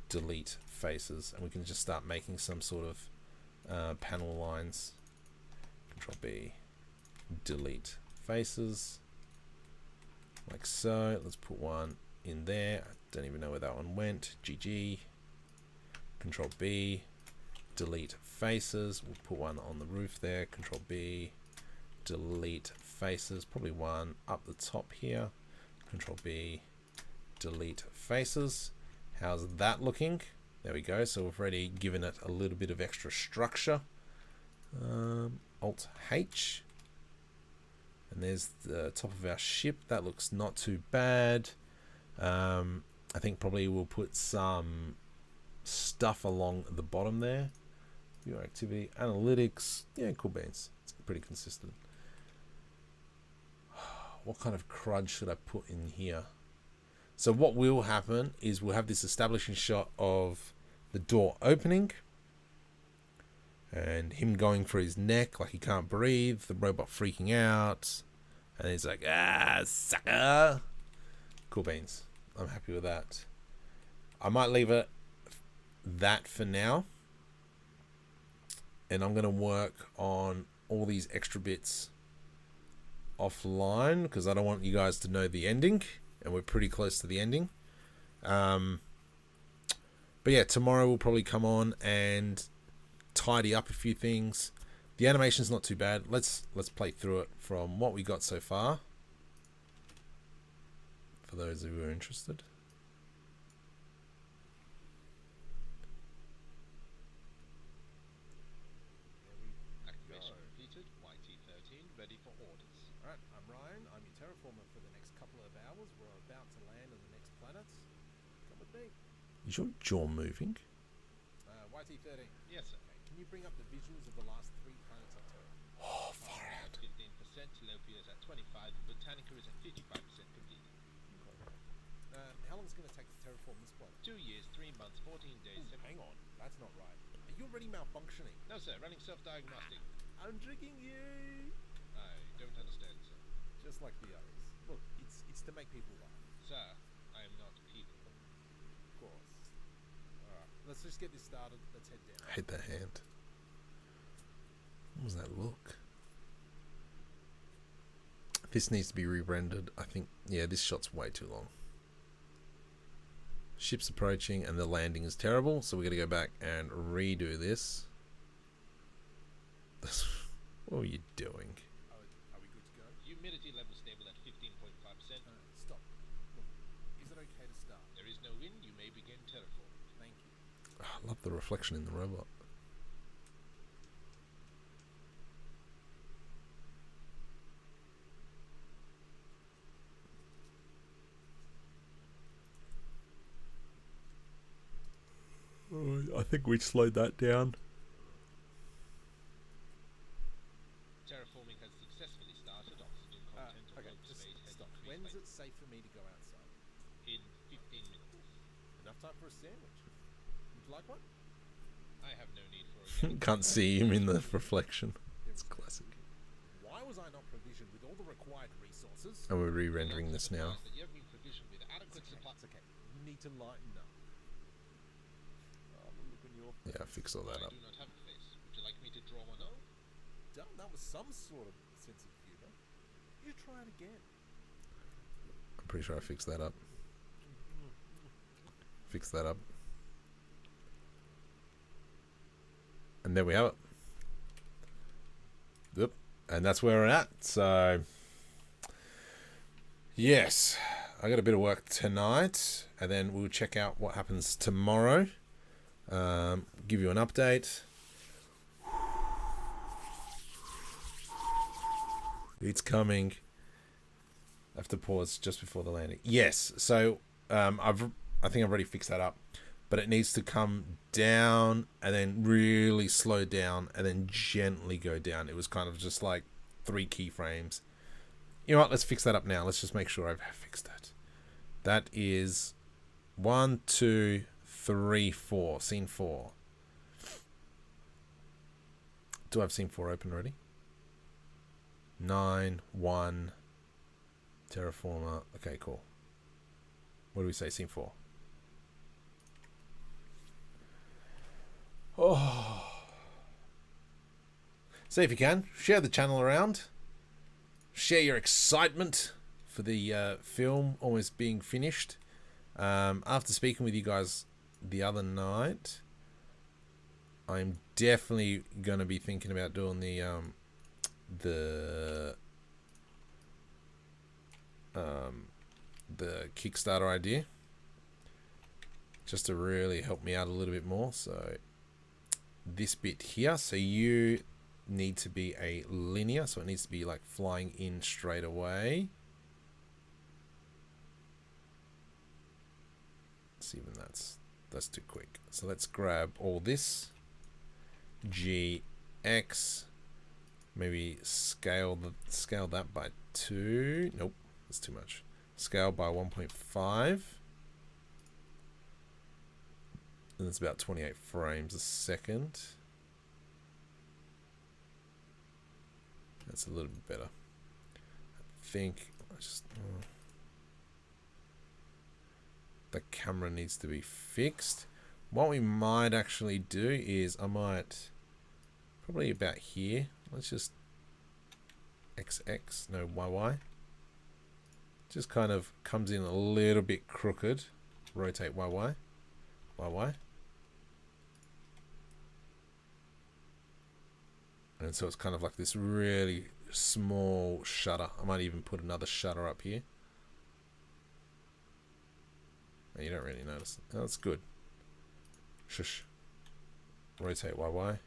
S1: delete faces and we can just start making some sort of panel lines. Control B, delete faces. Like so. Let's put one in there. I don't even know where that one went. GG. Control B. delete faces. We'll put one on the roof there. Control B, delete faces. Probably one up the top here. Control B, delete faces. How's that looking? There we go. So we've already given it a little bit of extra structure. Alt H. And there's the top of our ship. That looks not too bad. I think probably we'll put some stuff along the bottom there. Viewer activity, analytics. Yeah, cool beans. It's pretty consistent. What kind of crud should I put in here? So what will happen is we'll have this establishing shot of the door opening and him going for his neck like he can't breathe, the robot freaking out, and he's like, ah, sucker. Cool beans. I'm happy with that. I might leave it that for now, and I'm going to work on all these extra bits offline because I don't want you guys to know the ending, and we're pretty close to the ending. But yeah, tomorrow we'll probably come on and tidy up a few things. The animation's not too bad. Let's play through it from what we got so far, for those who are interested.
S2: Activation completed. YT13 ready for orders.
S1: Alright, I'm Ryan. I'm your terraformer for the next couple of hours. We're about to land on the next planet. Come with me. Is your jaw moving? YT13.
S2: Yes, sir.
S1: Okay, can you bring up the visuals of the last 3 planets on Terra? Oh, far out.
S2: 15%, Tilapia is at 25, Botanica is at 55% complete.
S1: How long is it going to take to terraform this planet?
S2: 2 years, 3 months, 14 days.
S1: Ooh, hang on, that's not right. Are you already malfunctioning?
S2: No, sir. Running self-diagnostic.
S1: I'm tricking you.
S2: I don't understand, sir.
S1: Just like the others. Look, it's to make people laugh.
S2: Sir, I am not people.
S1: Of course. Alright, let's just get this started. Let's head down. I hate that hand. What was that look? This needs to be re-rendered. I think, yeah, this shot's way too long. Ship's approaching and the landing is terrible, so we're going to go back and redo this. What are you doing?
S2: Are we good to go? Humidity level stable at 15.5%.
S1: Stop. Look, is it okay to start?
S2: There is no wind. You may begin terraform.
S1: Thank you. Oh, I love the reflection in the robot. I think we slowed that down.
S2: Terraforming has successfully started. Oxygen content of rogue space has increased.
S1: When is it safe for me to go outside?
S2: In 15 minutes.
S1: Enough time for a sandwich. Would you like one?
S2: I have no need for a
S1: Can't see him in the reflection. It's classic. Why was I not provisioned with all the required resources? And we're re-rendering this now.
S2: You have been provisioned with adequate supplies.
S1: It's okay. You need to lighten up. Yeah, I fixed all that
S2: I
S1: up.
S2: do not have a face. Would you like me to draw one out?
S1: That was some sort of sense of humor. You try it again. I'm pretty sure I fixed that up. Fix that up. And there we have it. Yep. And that's where we're at. So, yes. I got a bit of work tonight. And then we'll check out what happens tomorrow. Give you an update. It's coming. I have to pause just before the landing. Yes, so I think I've already fixed that up, but it needs to come down and then really slow down and then gently go down. It was kind of just like 3 keyframes. You know what? Let's fix that up now. Let's just make sure I've fixed it. That is 1, 2, 3, 4. Scene 4. Do I have scene 4 open already? 9, 1. Terraformer. Okay, cool. What do we say? Scene 4. Oh. So if you can, share the channel around. Share your excitement for the film almost being finished. After speaking with you guys the other night, I'm definitely going to be thinking about doing the Kickstarter idea, just to really help me out a little bit more. So this bit here, so you need to be a linear, so it needs to be like flying in straight away. Let's see, even that's too quick. So let's grab all this, GX, maybe scale that by 2. Nope, that's too much. Scale by 1.5. And it's about 28 frames a second. That's a little bit better. I think the camera needs to be fixed. What we might actually do is I might probably about here. Let's just XX, no YY. Just kind of comes in a little bit crooked. Rotate YY. YY. And so it's kind of like this really small shutter. I might even put another shutter up here. Oh, you don't really notice it. Oh, that's good. Shush. Rotate YY.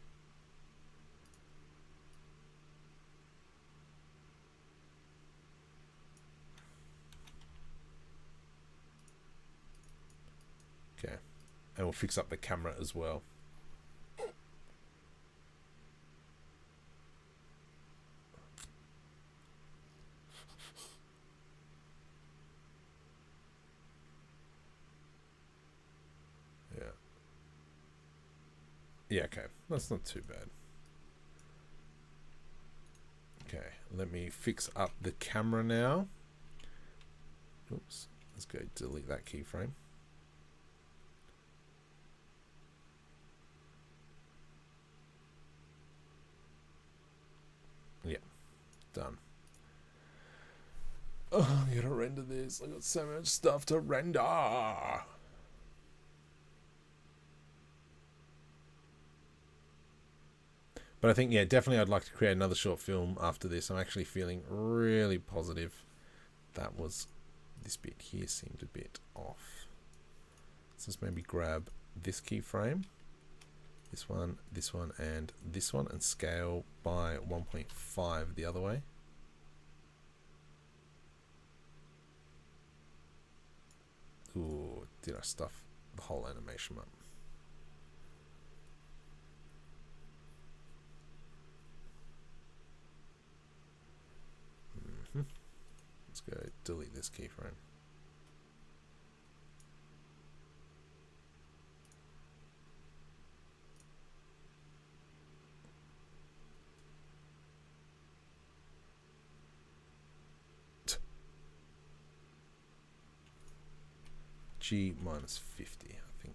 S1: Okay. And we'll fix up the camera as well. Yeah, okay. That's not too bad. Okay, let me fix up the camera now. Oops. Let's go delete that keyframe. Yeah, done. Oh, I'm gonna render this. I got so much stuff to render. But I think, yeah, definitely I'd like to create another short film after this. I'm actually feeling really positive. This bit here seemed a bit off. Let's just maybe grab this keyframe, this one, and this one, and scale by 1.5 the other way. Ooh, did I stuff the whole animation up? Let's go delete this keyframe. G minus 50, I think.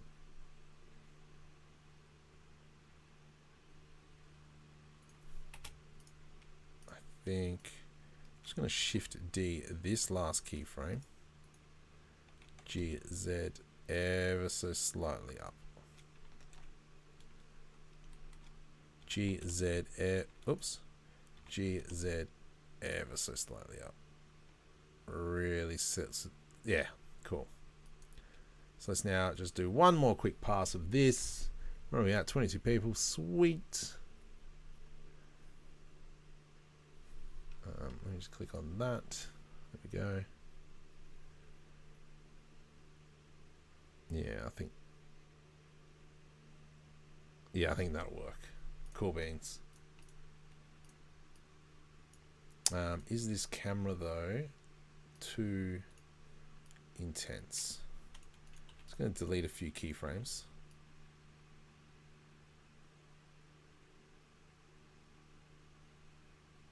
S1: I'm just going to shift D this last keyframe. G, Z ever so slightly up. G, Z, oops. G, Z ever so slightly up. Really sets it. Yeah, cool. So let's now just do one more quick pass of this. Where are we at? 22 people. Sweet. Let me just click on that. There we go. Yeah, I think that'll work. Cool beans. Is this camera though too intense? Just going to delete a few keyframes.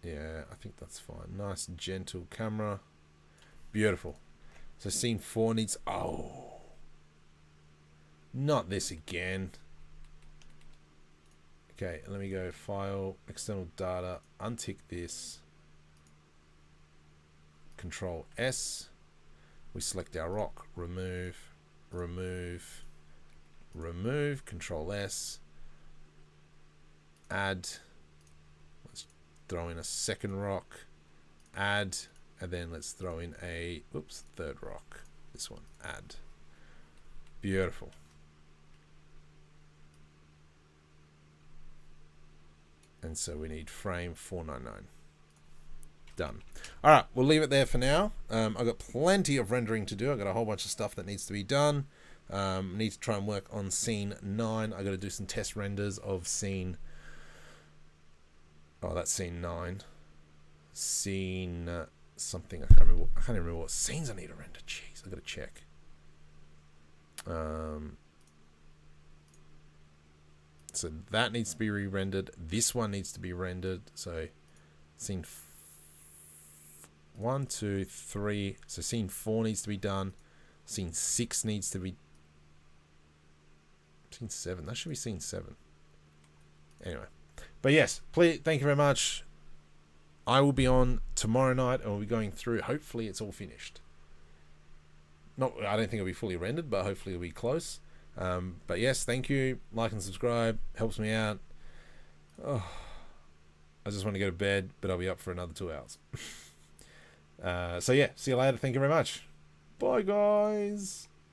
S1: Yeah, I think that's fine. Nice, gentle camera. Beautiful. So scene 4 needs... Oh. Not this again. Okay, let me go File, External Data, untick this. Control S. We select our rock. Remove. Remove. Remove. Control S. add. Let's throw in a second rock, add, and then let's throw in a, oops, third rock. This one, add. Beautiful. And so we need frame 499. Done. All right, we'll leave it there for now. I've got plenty of rendering to do. I've got a whole bunch of stuff that needs to be done. Need to try and work on scene 9. I got to do some test renders of scene. Oh, that's scene 9. Scene something. I can't remember. I can't even remember what scenes I need to render. Jeez, I got to check. So that needs to be re-rendered. This one needs to be rendered. So scene 1, 2, 3. So scene 4 needs to be done. Scene 6 needs to be. Scene 7. That should be scene 7. Anyway, but yes, please, thank you very much. I will be on tomorrow night, and we'll be going through. Hopefully, it's all finished. Not, I don't think it'll be fully rendered, but hopefully it'll be close. But yes, thank you. Like and subscribe helps me out. Oh, I just want to go to bed, but I'll be up for another 2 hours. So yeah, see you later. Thank you very much. Bye, guys.